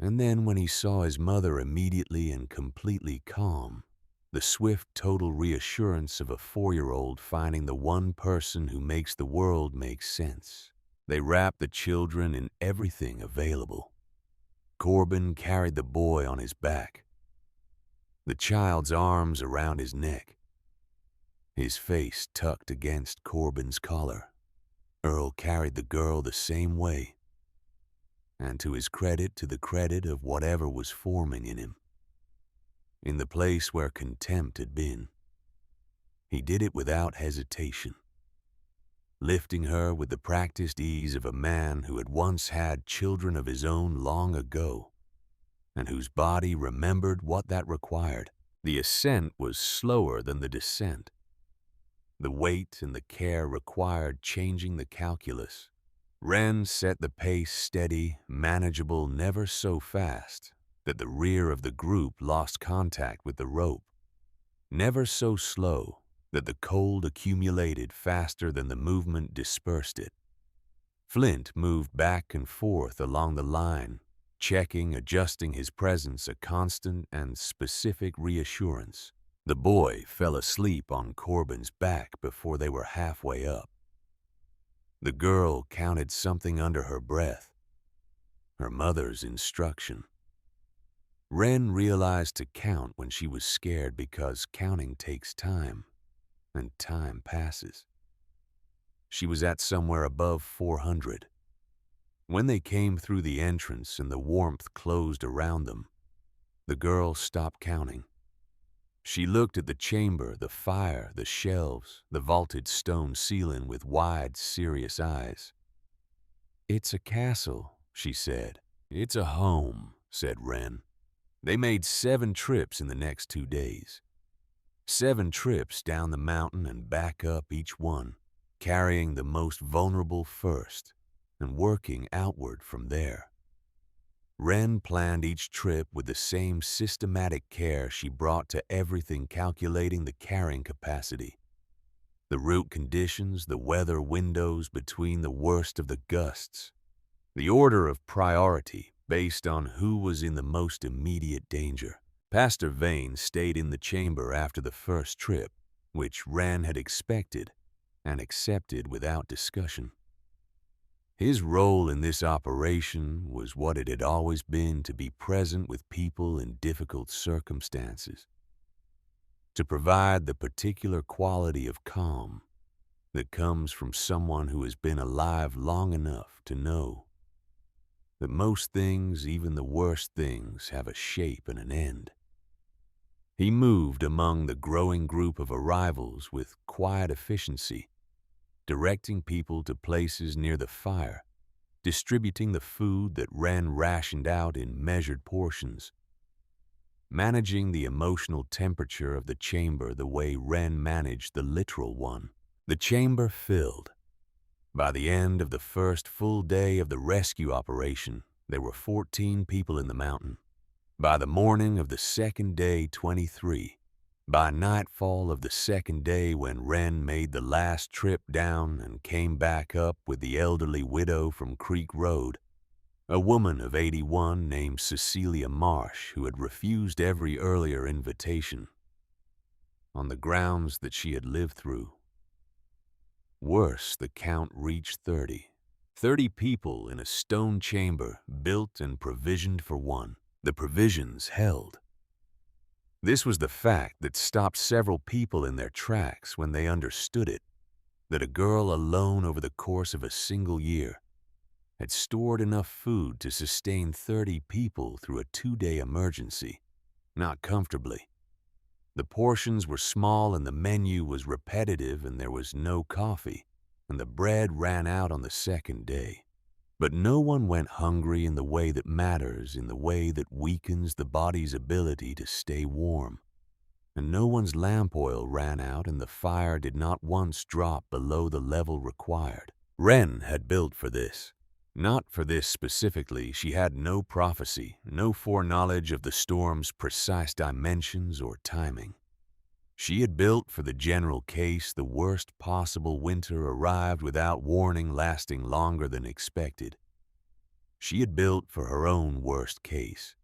And then when he saw his mother immediately and completely calm, the swift total reassurance of a 4-year-old finding the one person who makes the world make sense. They wrapped the children in everything available. Corbin carried the boy on his back, the child's arms around his neck, his face tucked against Corbin's collar. Earl carried the girl the same way, and to his credit, to the credit of whatever was forming in him, in the place where contempt had been, he did it without hesitation, lifting her with the practiced ease of a man who had once had children of his own long ago, and whose body remembered what that required. The ascent was slower than the descent. The weight and the care required changing the calculus. Wren set the pace steady, manageable, never so fast that the rear of the group lost contact with the rope, never so slow that the cold accumulated faster than the movement dispersed it. Flint moved back and forth along the line, checking, adjusting his presence, a constant and specific reassurance. The boy fell asleep on Corbin's back before they were halfway up. The girl counted something under her breath, her mother's instruction. Wren realized to count when she was scared because counting takes time, and time passes. She was at somewhere above 400. When they came through the entrance and the warmth closed around them, the girl stopped counting. She looked at the chamber, the fire, the shelves, the vaulted stone ceiling with wide, serious eyes. "It's a castle," she said. "It's a home," said Wren. They made 7 trips in the next 2 days. 7 trips down the mountain and back up each one, carrying the most vulnerable first and working outward from there. Wren planned each trip with the same systematic care she brought to everything, calculating the carrying capacity, the route conditions, the weather windows between the worst of the gusts, the order of priority based on who was in the most immediate danger. Pastor Vane stayed in the chamber after the first trip, which Wren had expected and accepted without discussion. His role in this operation was what it had always been: to be present with people in difficult circumstances, to provide the particular quality of calm that comes from someone who has been alive long enough to know that most things, even the worst things, have a shape and an end. He moved among the growing group of arrivals with quiet efficiency, directing people to places near the fire, distributing the food that Wren rationed out in measured portions, managing the emotional temperature of the chamber the way Wren managed the literal one. The chamber filled. By the end of the first full day of the rescue operation, there were 14 people in the mountain. By the morning of the second day, 23. By nightfall of the second day, when Wren made the last trip down and came back up with the elderly widow from Creek Road, a woman of 81 named Cecilia Marsh, who had refused every earlier invitation on the grounds that she had lived through. Worse, the count reached 30. 30 people in a stone chamber built and provisioned for one. The provisions held. This was the fact that stopped several people in their tracks when they understood it, that a girl alone over the course of a single year had stored enough food to sustain 30 people through a 2-day emergency, not comfortably. The portions were small and the menu was repetitive, and there was no coffee, and the bread ran out on the second day. But no one went hungry in the way that matters, in the way that weakens the body's ability to stay warm. And no one's lamp oil ran out, and the fire did not once drop below the level required. Wren had built for this. Not for this specifically, she had no prophecy, no foreknowledge of the storm's precise dimensions or timing. She had built for the general case the worst possible winter arrived without warning lasting longer than expected. She had built for her own worst case.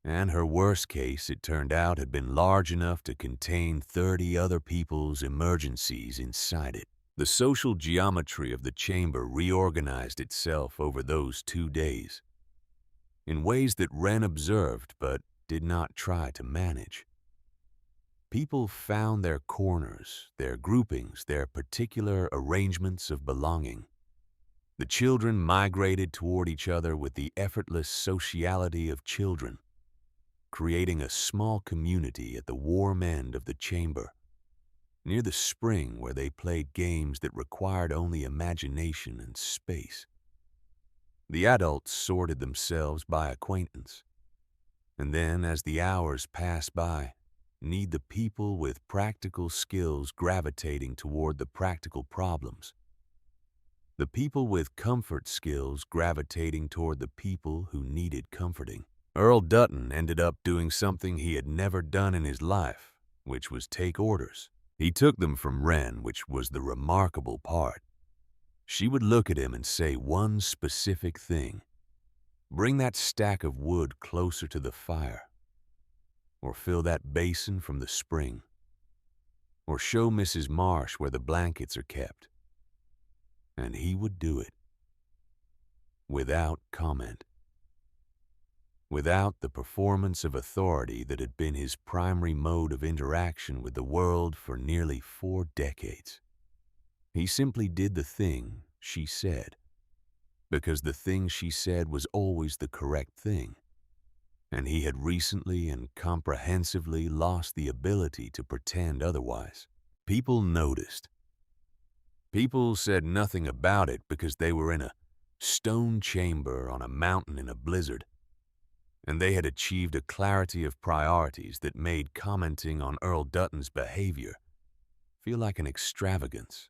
And her worst case, it turned out, had been large enough to contain 30 other people's emergencies inside it. The social geometry of the chamber reorganized itself over those 2 days in ways that Wren observed but did not try to manage. People found their corners, their groupings, their particular arrangements of belonging. The children migrated toward each other with the effortless sociality of children, creating a small community at the warm end of the chamber, near the spring where they played games that required only imagination and space. The adults sorted themselves by acquaintance, and then, as the hours passed by, need the people with practical skills gravitating toward the practical problems. The people with comfort skills gravitating toward the people who needed comforting. Earl Dutton ended up doing something he had never done in his life, which was take orders. He took them from Wren, which was the remarkable part. She would look at him and say one specific thing. Bring that stack of wood closer to the fire. Or fill that basin from the spring. Or show Mrs. Marsh where the blankets are kept. And he would do it. Without comment. Without the performance of authority that had been his primary mode of interaction with the world for nearly 4 decades. He simply did the thing she said, because the thing she said was always the correct thing, and he had recently and comprehensively lost the ability to pretend otherwise. People noticed. People said nothing about it because they were in a stone chamber on a mountain in a blizzard, and they had achieved a clarity of priorities that made commenting on Earl Dutton's behavior feel like an extravagance.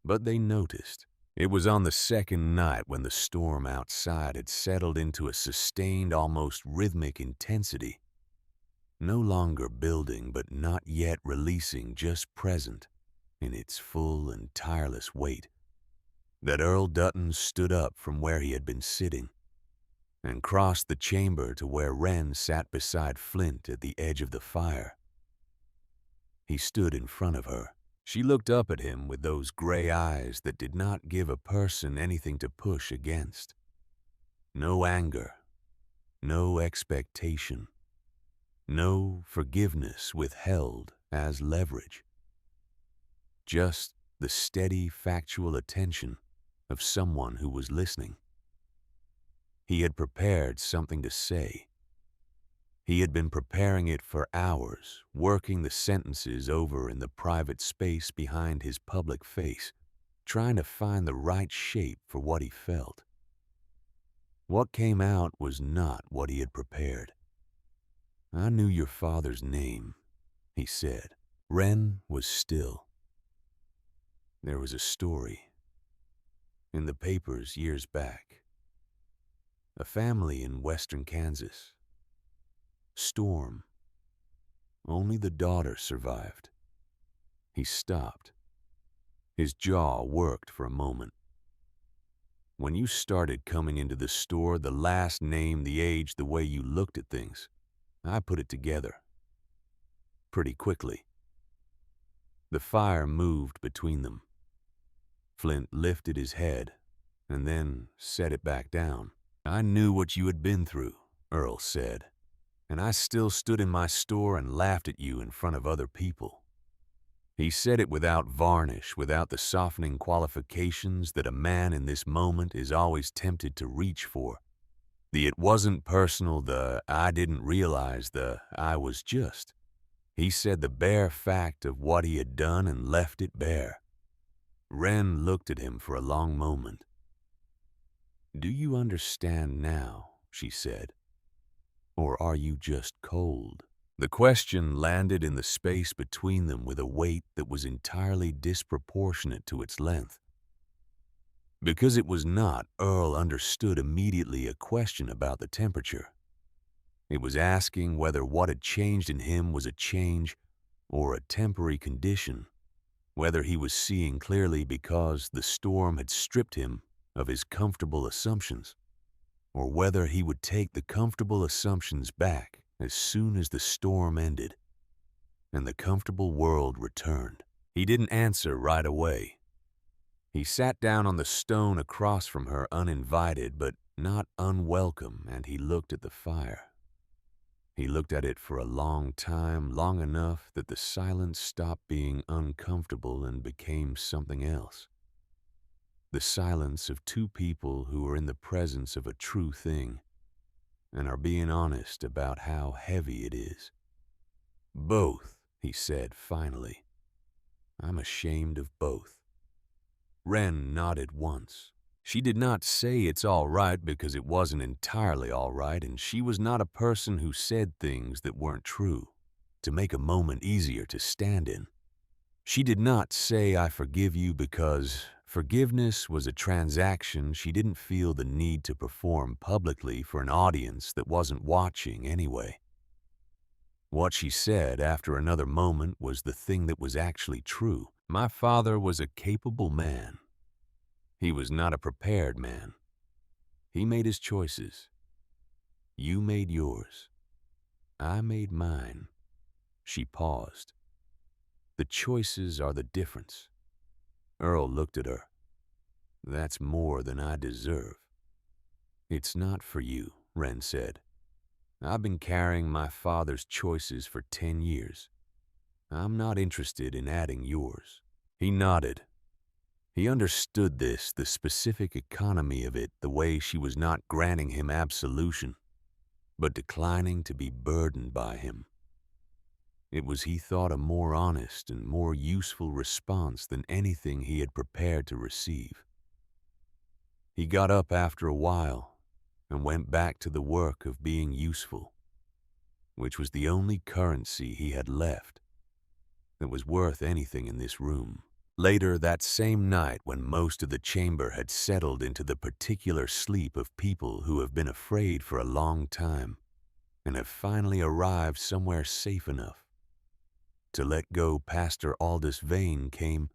But they noticed. It was on the second night when the storm outside had settled into a sustained, almost rhythmic intensity, no longer building but not yet releasing, just present in its full and tireless weight, that Earl Dutton stood up from where he had been sitting and crossed the chamber to where Wren sat beside Flint at the edge of the fire. He stood in front of her. She looked up at him with those gray eyes that did not give a person anything to push against. No anger, no expectation, no forgiveness withheld as leverage. Just the steady, factual attention of someone who was listening. He had prepared something to say. He had been preparing it for hours, working the sentences over in the private space behind his public face, trying to find the right shape for what he felt. What came out was not what he had prepared. "I knew your father's name," he said. Wren was still. There was a story in the papers years back. A family in western Kansas. Storm. Only the daughter survived. He stopped. His jaw worked for a moment. When you started coming into the store, the last name, the age, the way you looked at things, I put it together. Pretty quickly. The fire moved between them. Flint lifted his head and then set it back down. "I knew what you had been through," Earl said, "and I still stood in my store and laughed at you in front of other people." He said it without varnish, without the softening qualifications that a man in this moment is always tempted to reach for. The "it wasn't personal," the "I didn't realize," the "I was just." He said the bare fact of what he had done and left it bare. Wren looked at him for a long moment. "Do you understand now?" she said. "Or are you just cold?" The question landed in the space between them with a weight that was entirely disproportionate to its length. Because it was not, Earl understood immediately a question about the temperature. It was asking whether what had changed in him was a change or a temporary condition, whether he was seeing clearly because the storm had stripped him of his comfortable assumptions, or whether he would take the comfortable assumptions back as soon as the storm ended and the comfortable world returned. He didn't answer right away. He sat down on the stone across from her, uninvited but not unwelcome, and he looked at the fire. He looked at it for a long time, long enough that the silence stopped being uncomfortable and became something else. The silence of two people who are in the presence of a true thing and are being honest about how heavy it is. "Both," he said finally. "I'm ashamed of both." Wren nodded once. She did not say it's all right because it wasn't entirely all right, and she was not a person who said things that weren't true to make a moment easier to stand in. She did not say "I forgive you" because forgiveness was a transaction she didn't feel the need to perform publicly for an audience that wasn't watching anyway. What she said after another moment was the thing that was actually true. My father was a capable man. He was not a prepared man. He made his choices. You made yours. I made mine. She paused. The choices are the difference. Earl looked at her. That's more than I deserve. It's not for you, Wren said. I've been carrying my father's choices for 10 years. I'm not interested in adding yours. He nodded. He understood this, the specific economy of it, the way she was not granting him absolution, but declining to be burdened by him. It was, he thought, a more honest and more useful response than anything he had prepared to receive. He got up after a while and went back to the work of being useful, which was the only currency he had left that was worth anything in this room. Later that same night, when most of the chamber had settled into the particular sleep of people who have been afraid for a long time and have finally arrived somewhere safe enough to let go, Pastor Aldous Vane came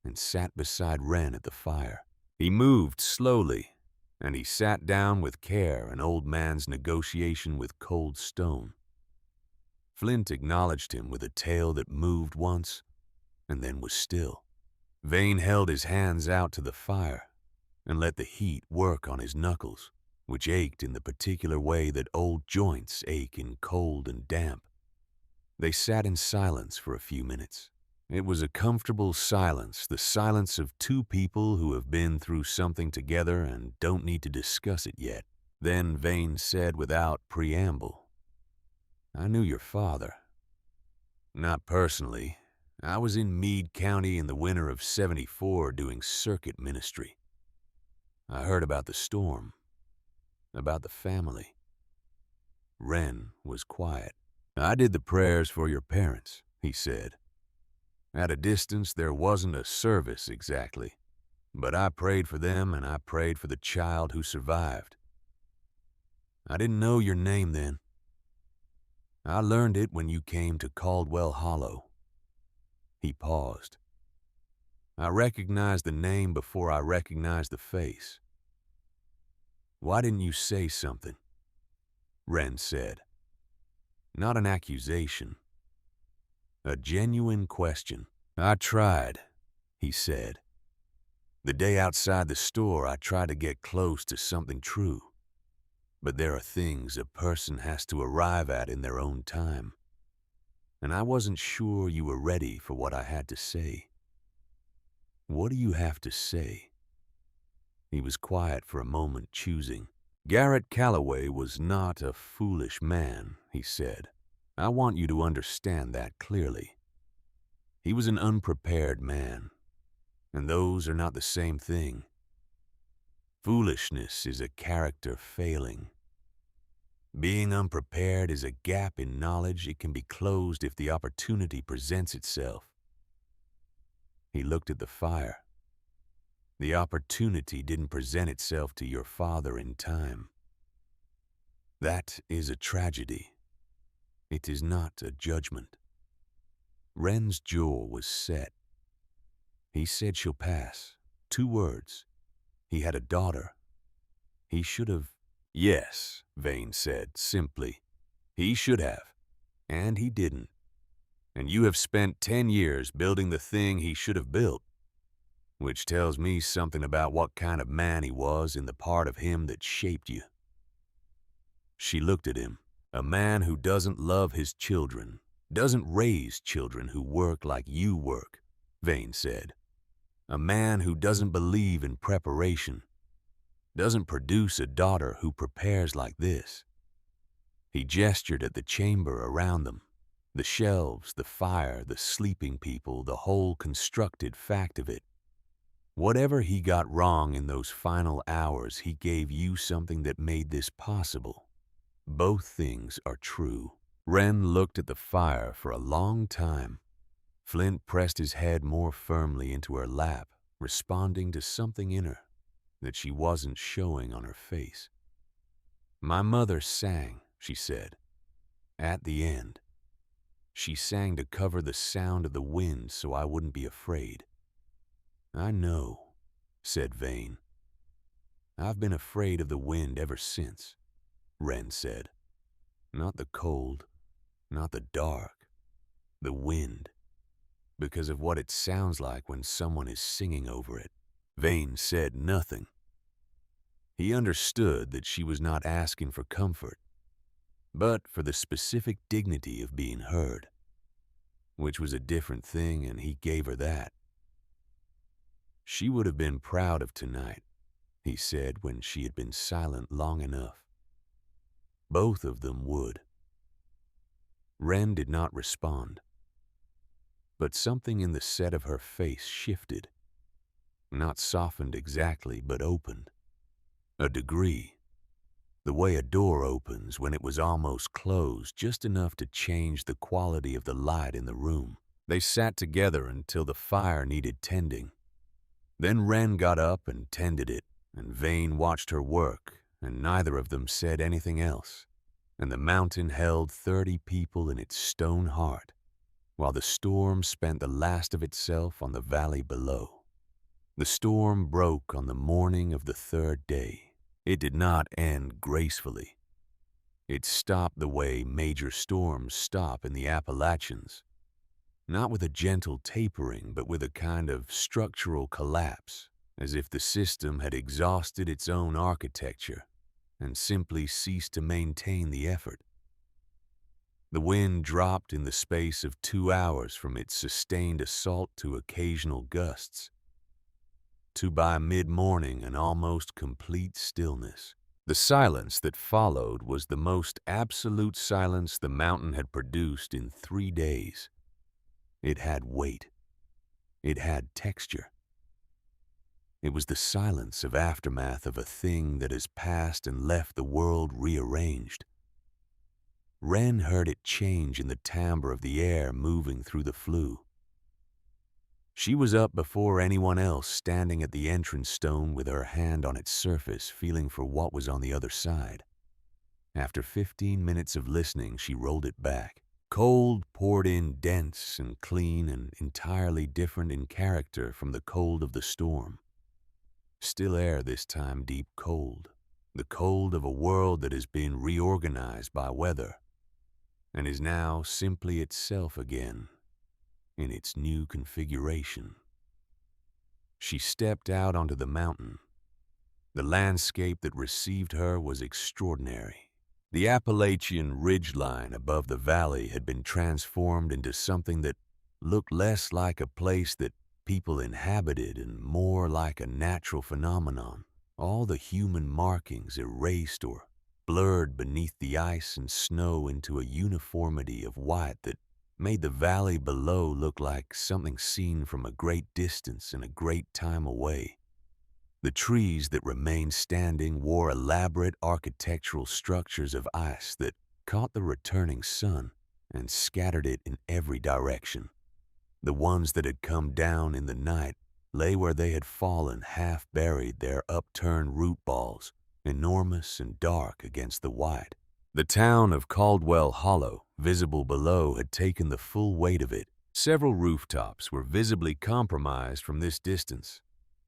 and sat beside Wren at the fire. He moved slowly, and he sat down with care, an old man's negotiation with cold stone. Flint acknowledged him with a tail that moved once and then was still. Vane held his hands out to the fire and let the heat work on his knuckles, which ached in the particular way that old joints ache in cold and damp. They sat in silence for a few minutes. It was a comfortable silence, the silence of two people who have been through something together and don't need to discuss it yet. Then Vane said without preamble, I knew your father. Not personally. I was in Meade County in the winter of '74 doing circuit ministry. I heard about the storm, about the family. Wren was quiet. I did the prayers for your parents, he said. At a distance, there wasn't a service exactly, but I prayed for them and I prayed for the child who survived. I didn't know your name then. I learned it when you came to Caldwell Hollow. He paused. I recognized the name before I recognized the face. Why didn't you say something? Wren said. Not an accusation. A genuine question. I tried, he said. The day outside the store, I tried to get close to something true. But there are things a person has to arrive at in their own time. And I wasn't sure you were ready for what I had to say. What do you have to say? He was quiet for a moment, choosing. Garrett Calloway was not a foolish man, he said. I want you to understand that clearly. He was an unprepared man, and those are not the same thing. Foolishness is a character failing. Being unprepared is a gap in knowledge. It can be closed if the opportunity presents itself. He looked at the fire. The opportunity didn't present itself to your father in time. That is a tragedy. It is not a judgment. Wren's jaw was set. He said she'll pass. 2 words. He had a daughter. He should have. Yes, Vane said, simply. He should have. And he didn't. And you have spent 10 years building the thing he should have built, which tells me something about what kind of man he was in the part of him that shaped you. She looked at him. A man who doesn't love his children, doesn't raise children who work like you work, Vane said. A man who doesn't believe in preparation, doesn't produce a daughter who prepares like this. He gestured at the chamber around them, the shelves, the fire, the sleeping people, the whole constructed fact of it. Whatever he got wrong in those final hours, he gave you something that made this possible. Both things are true. Wren looked at the fire for a long time. Flint pressed his head more firmly into her lap, responding to something in her that she wasn't showing on her face. My mother sang, she said, at the end. She sang to cover the sound of the wind so I wouldn't be afraid. I know, said Vane. I've been afraid of the wind ever since, Wren said. Not the cold, not the dark, the wind, because of what it sounds like when someone is singing over it. Vane said nothing. He understood that she was not asking for comfort, but for the specific dignity of being heard, which was a different thing, and he gave her that. She would have been proud of tonight, he said when she had been silent long enough. Both of them would. Wren did not respond, but something in the set of her face shifted, not softened exactly, but opened. A degree. The way a door opens when it was almost closed, just enough to change the quality of the light in the room. They sat together until the fire needed tending. Then Wren got up and tended it, and Vane watched her work, and neither of them said anything else. And the mountain held 30 people in its stone heart, while the storm spent the last of itself on the valley below. The storm broke on the morning of the 3rd day. It did not end gracefully. It stopped the way major storms stop in the Appalachians, not with a gentle tapering, but with a kind of structural collapse, as if the system had exhausted its own architecture and simply ceased to maintain the effort. The wind dropped in the space of 2 hours from its sustained assault to occasional gusts, to by mid-morning an almost complete stillness. The silence that followed was the most absolute silence the mountain had produced in 3 days. It had weight. It had texture. It was the silence of aftermath of a thing that has passed and left the world rearranged. Wren heard it change in the timbre of the air moving through the flue. She was up before anyone else, standing at the entrance stone with her hand on its surface, feeling for what was on the other side. After 15 minutes of listening, she rolled it back. Cold poured in dense and clean and entirely different in character from the cold of the storm. Still air this time, deep cold. The cold of a world that has been reorganized by weather and is now simply itself again in its new configuration. She stepped out onto the mountain. The landscape that received her was extraordinary. The Appalachian ridgeline above the valley had been transformed into something that looked less like a place that people inhabited and more like a natural phenomenon. All the human markings erased or blurred beneath the ice and snow into a uniformity of white that made the valley below look like something seen from a great distance and a great time away. The trees that remained standing wore elaborate architectural structures of ice that caught the returning sun and scattered it in every direction. The ones that had come down in the night lay where they had fallen, half buried, their upturned root balls, enormous and dark against the white. The town of Caldwell Hollow, visible below, had taken the full weight of it. Several rooftops were visibly compromised from this distance.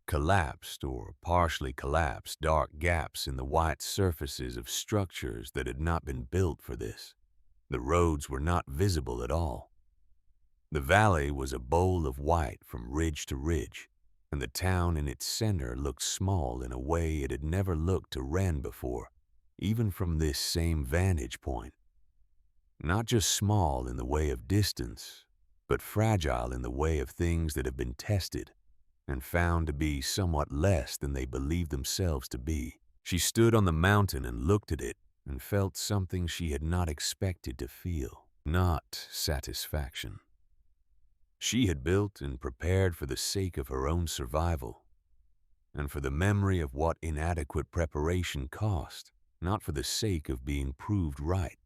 Collapsed or partially collapsed dark gaps in the white surfaces of structures that had not been built for this. The roads were not visible at all. The valley was a bowl of white from ridge to ridge, and the town in its center looked small in a way it had never looked to Wren before, even from this same vantage point. Not just small in the way of distance, but fragile in the way of things that have been tested and found to be somewhat less than they believed themselves to be. She stood on the mountain and looked at it and felt something she had not expected to feel, not satisfaction. She had built and prepared for the sake of her own survival, and for the memory of what inadequate preparation cost, not for the sake of being proved right.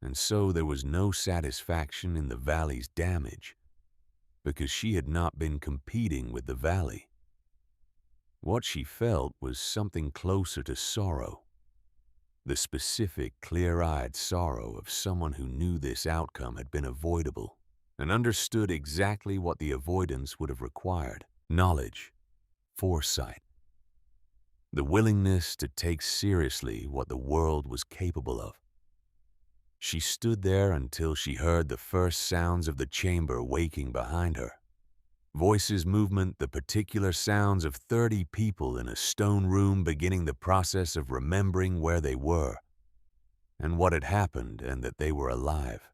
And so there was no satisfaction in the valley's damage, because she had not been competing with the valley. What she felt was something closer to sorrow, the specific, clear-eyed sorrow of someone who knew this outcome had been avoidable and understood exactly what the avoidance would have required: knowledge, foresight, the willingness to take seriously what the world was capable of. She stood there until she heard the first sounds of the chamber waking behind her. Voices, movement, the particular sounds of 30 people in a stone room beginning the process of remembering where they were and what had happened and that they were alive.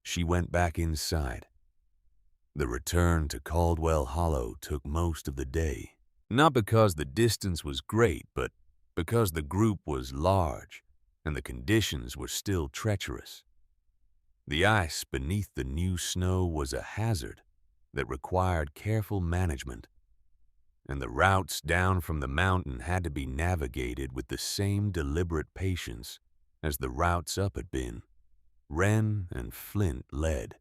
She went back inside. The return to Caldwell Hollow took most of the day, not because the distance was great, but because the group was large and the conditions were still treacherous. The ice beneath the new snow was a hazard that required careful management, and the routes down from the mountain had to be navigated with the same deliberate patience as the routes up had been. Wren and Flint led.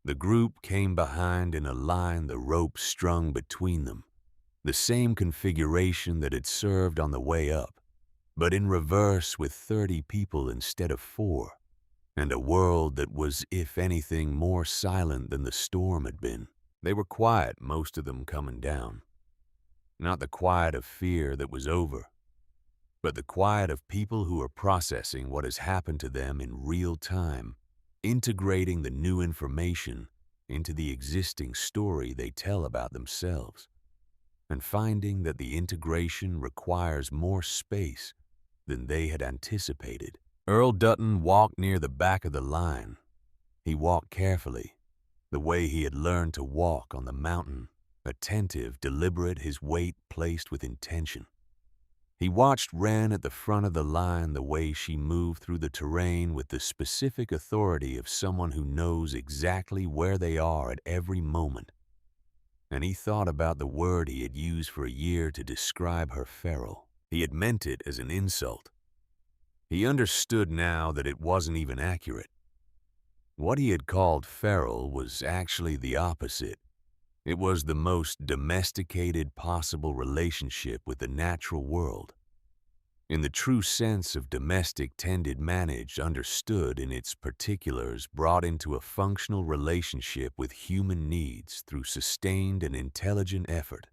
The group came behind in a line, the rope strung between them, the same configuration that had served on the way up, but in reverse with 30 people instead of 4, and a world that was, if anything, more silent than the storm had been. They were quiet, most of them coming down. Not the quiet of fear that was over, but the quiet of people who are processing what has happened to them in real time, integrating the new information into the existing story they tell about themselves, and finding that the integration requires more space than they had anticipated. Earl Dutton walked near the back of the line. He walked carefully, the way he had learned to walk on the mountain, attentive, deliberate, his weight placed with intention. He watched Wren at the front of the line, the way she moved through the terrain with the specific authority of someone who knows exactly where they are at every moment. And he thought about the word he had used for a year to describe her feral. He had meant it as an insult. He understood now that it wasn't even accurate. What he had called feral was actually the opposite. It was the most domesticated possible relationship with the natural world. In the true sense of domestic, tended, managed, understood in its particulars, brought into a functional relationship with human needs through sustained and intelligent effort.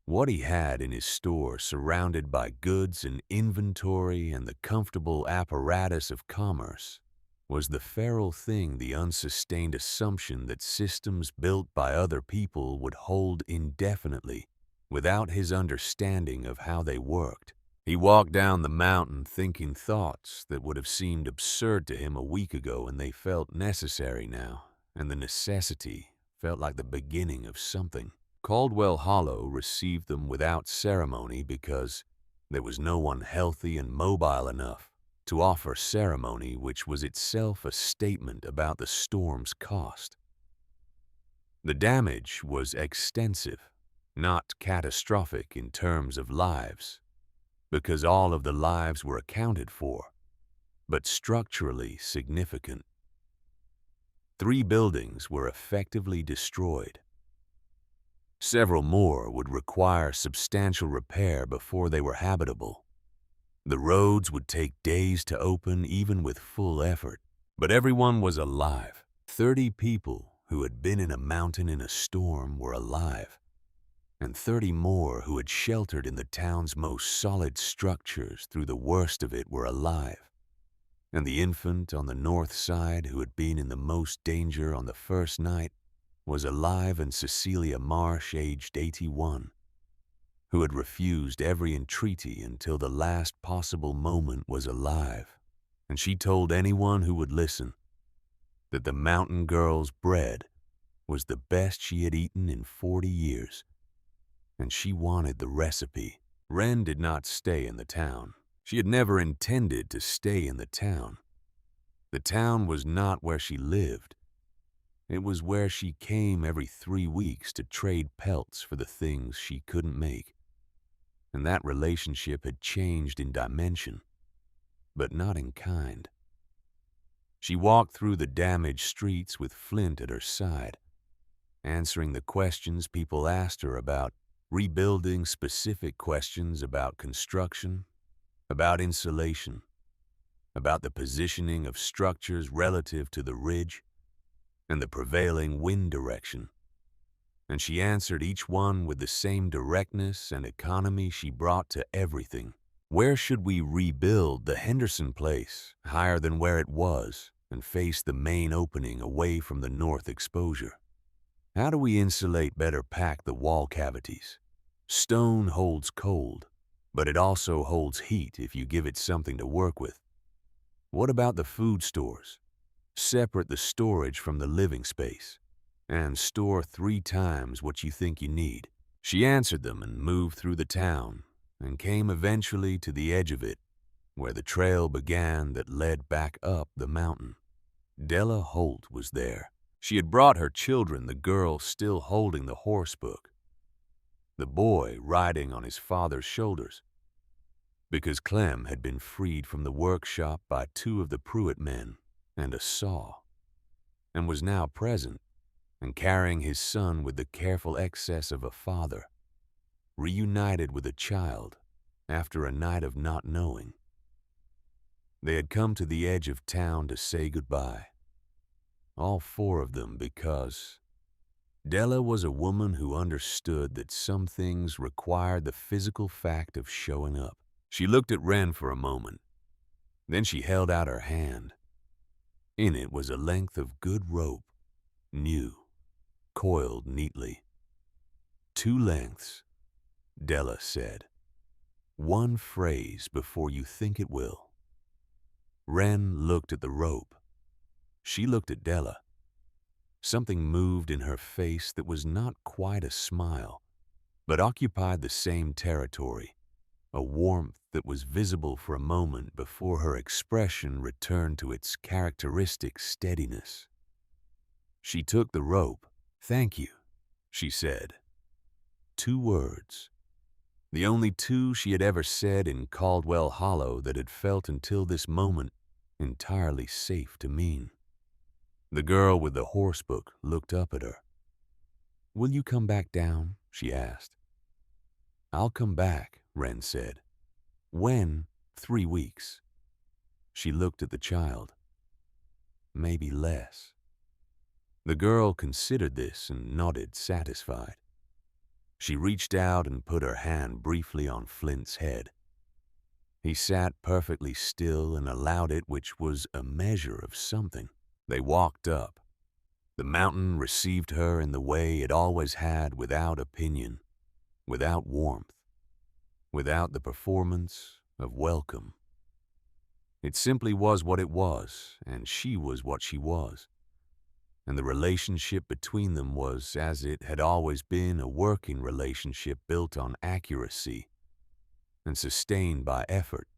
What he had in his store, surrounded by goods and inventory and the comfortable apparatus of commerce, was the feral thing, the unsustained assumption that systems built by other people would hold indefinitely without his understanding of how they worked. He walked down the mountain thinking thoughts that would have seemed absurd to him a week ago, and they felt necessary now, and the necessity felt like the beginning of something. Caldwell Hollow received them without ceremony because there was no one healthy and mobile enough to offer ceremony, which was itself a statement about the storm's cost. The damage was extensive, not catastrophic in terms of lives, because all of the lives were accounted for, but structurally significant. 3 buildings were effectively destroyed. Several more would require substantial repair before they were habitable. The roads would take days to open even with full effort. But everyone was alive. 30 people who had been in a mountain in a storm were alive, and 30 more who had sheltered in the town's most solid structures through the worst of it were alive. And the infant on the north side who had been in the most danger on the first night was alive, and Cecilia Marsh, aged 81, who had refused every entreaty until the last possible moment, was alive. And she told anyone who would listen that the mountain girl's bread was the best she had eaten in 40 years, and she wanted the recipe. Wren did not stay in the town. She had never intended to stay in the town. The town was not where she lived. It was where she came every 3 weeks to trade pelts for the things she couldn't make. And that relationship had changed in dimension, but not in kind. She walked through the damaged streets with Flint at her side, answering the questions people asked her about rebuilding, specific questions about construction, about insulation, about the positioning of structures relative to the ridge and the prevailing wind direction. And she answered each one with the same directness and economy she brought to everything. Where should we rebuild the Henderson place higher than where it was and face the main opening away from the north exposure? How do we insulate, better pack the wall cavities? Stone holds cold, but it also holds heat if you give it something to work with. What about the food stores? Separate the storage from the living space and store 3 times what you think you need. She answered them and moved through the town and came eventually to the edge of it, where the trail began that led back up the mountain. Della Holt was there. She had brought her children, the girl still holding the horse book, the boy riding on his father's shoulders, because Clem had been freed from the workshop by 2 of the Pruitt men and a saw, and was now present and carrying his son with the careful excess of a father, reunited with a child after a night of not knowing. They had come to the edge of town to say goodbye, all 4 of them, because Della was a woman who understood that some things required the physical fact of showing up. She looked at Wren for a moment. Then she held out her hand. In it was a length of good rope, new, coiled neatly. 2 lengths, Della said. 1 phrase before you think it will. Wren looked at the rope. She looked at Della. Something moved in her face that was not quite a smile, but occupied the same territory, a warmth that was visible for a moment before her expression returned to its characteristic steadiness. She took the rope. "Thank you," she said. 2 words. The only 2 she had ever said in Caldwell Hollow that had felt until this moment entirely safe to mean. The girl with the horsebook looked up at her. "Will you come back down?" she asked. "I'll come back," Wren said. "When?" 3 weeks. She looked at the child. "Maybe less." The girl considered this and nodded, satisfied. She reached out and put her hand briefly on Flint's head. He sat perfectly still and allowed it, which was a measure of something. They walked up. The mountain received her in the way it always had, without opinion, without warmth, without the performance of welcome. It simply was what it was, and she was what she was. And the relationship between them was, as it had always been, a working relationship built on accuracy and sustained by effort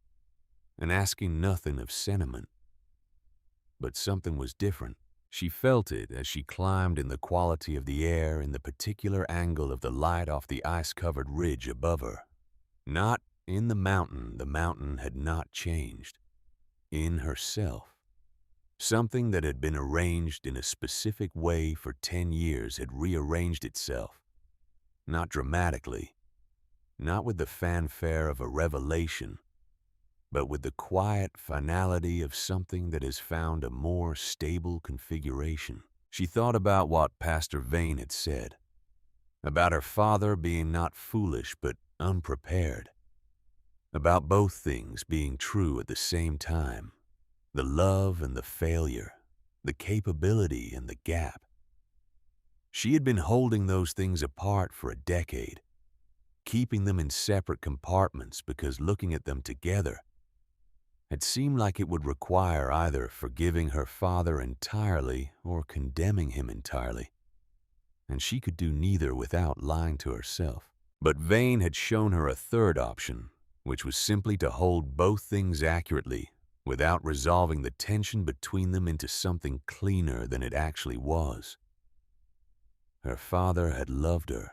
and asking nothing of sentiment. But something was different. She felt it as she climbed in the quality of the air, in the particular angle of the light off the ice-covered ridge above her. Not in the mountain had not changed. In herself. Something that had been arranged in a specific way for 10 years had rearranged itself, not dramatically, not with the fanfare of a revelation, but with the quiet finality of something that has found a more stable configuration. She thought about what Pastor Vane had said, about her father being not foolish but unprepared, about both things being true at the same time, the love and the failure, the capability and the gap. She had been holding those things apart for a decade, keeping them in separate compartments because looking at them together had seemed like it would require either forgiving her father entirely or condemning him entirely, and she could do neither without lying to herself. But Vane had shown her a third option, which was simply to hold both things accurately without resolving the tension between them into something cleaner than it actually was. Her father had loved her.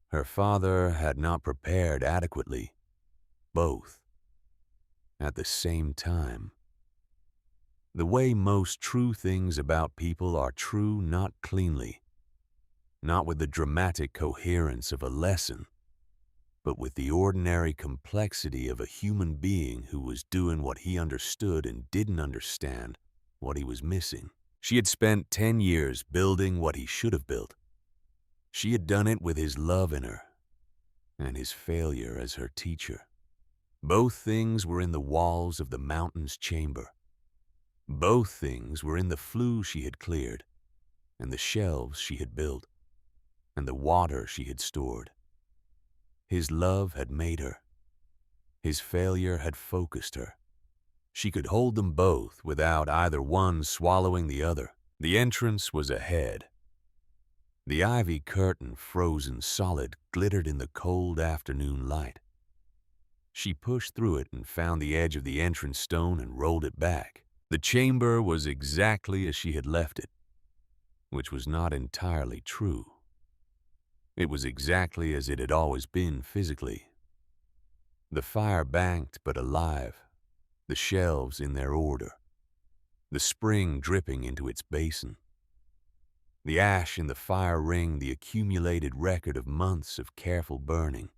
Her father had not prepared adequately, both, at the same time. The way most true things about people are true not cleanly, not with the dramatic coherence of a lesson, but with the ordinary complexity of a human being who was doing what he understood and didn't understand what he was missing. She had spent 10 years building what he should have built. She had done it with his love in her and his failure as her teacher. Both things were in the walls of the mountain's chamber. Both things were in the flue she had cleared, and the shelves she had built, and the water she had stored. His love had made her. His failure had focused her. She could hold them both without either one swallowing the other. The entrance was ahead. The ivy curtain, frozen solid, glittered in the cold afternoon light. She pushed through it and found the edge of the entrance stone and rolled it back. The chamber was exactly as she had left it, which was not entirely true. It was exactly as it had always been physically. The fire banked but alive, the shelves in their order, the spring dripping into its basin. The ash in the fire ring, the accumulated record of months of careful burning.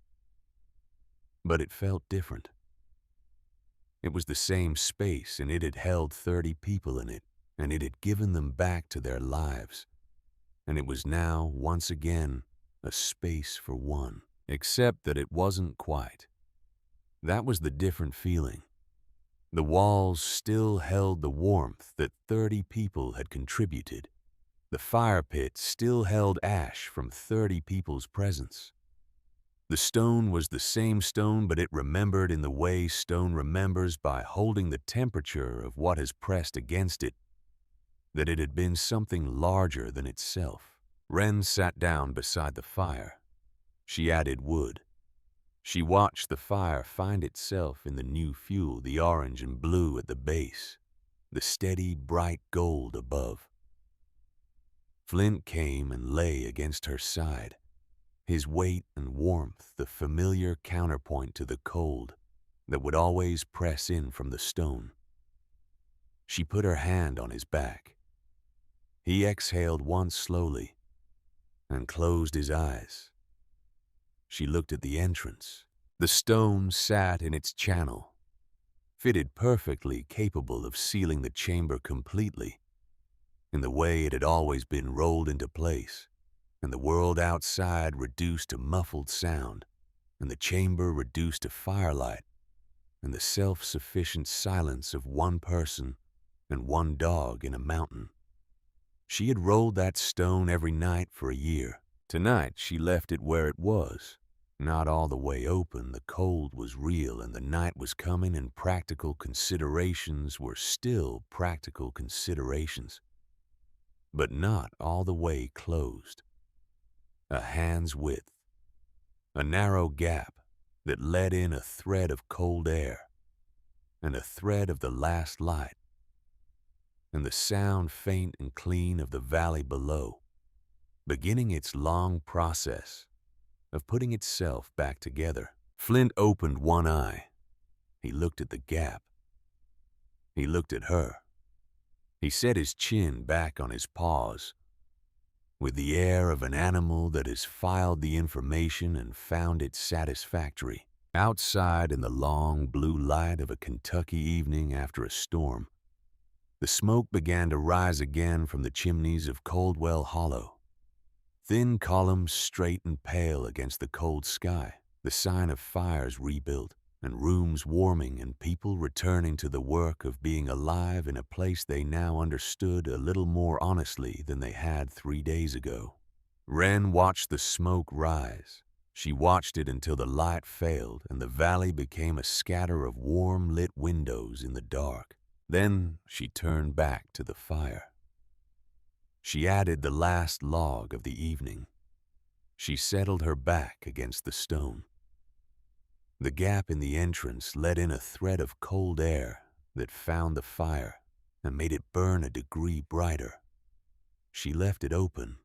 But it felt different. It was the same space, and it had held 30 people in it, and it had given them back to their lives. And it was now, once again, a space for one, except that it wasn't quite. That was the different feeling. The walls still held the warmth that 30 people had contributed. The fire pit still held ash from 30 people's presence. The stone was the same stone, but it remembered in the way stone remembers by holding the temperature of what has pressed against it, that it had been something larger than itself. Wren sat down beside the fire. She added wood. She watched the fire find itself in the new fuel, the orange and blue at the base, the steady, bright gold above. Flint came and lay against her side, his weight and warmth the familiar counterpoint to the cold that would always press in from the stone. She put her hand on his back. He exhaled once slowly and closed his eyes. She looked at the entrance. The stone sat in its channel, fitted perfectly, capable of sealing the chamber completely, in the way it had always been rolled into place, and the world outside reduced to muffled sound, and the chamber reduced to firelight, and the self-sufficient silence of one person and one dog in a mountain. She had rolled that stone every night for a year. Tonight she left it where it was, not all the way open. The cold was real, and the night was coming, and practical considerations were still practical considerations, but not all the way closed. A hand's width, a narrow gap that let in a thread of cold air, and a thread of the last light, and the sound faint and clean of the valley below, beginning its long process of putting itself back together. Flint opened one eye. He looked at the gap. He looked at her. He set his chin back on his paws. with the air of an animal that has filed the information and found it satisfactory. Outside in the long blue light of a Kentucky evening after a storm, the smoke began to rise again from the chimneys of Caldwell Hollow. Thin columns straight and pale against the cold sky, the sign of fires rebuilt, and rooms warming and people returning to the work of being alive in a place they now understood a little more honestly than they had 3 days ago. Wren watched the smoke rise. She watched it until the light failed and the valley became a scatter of warm-lit windows in the dark. Then she turned back to the fire. She added the last log of the evening. She settled her back against the stone. The gap in the entrance let in a thread of cold air that found the fire and made it burn a degree brighter. She left it open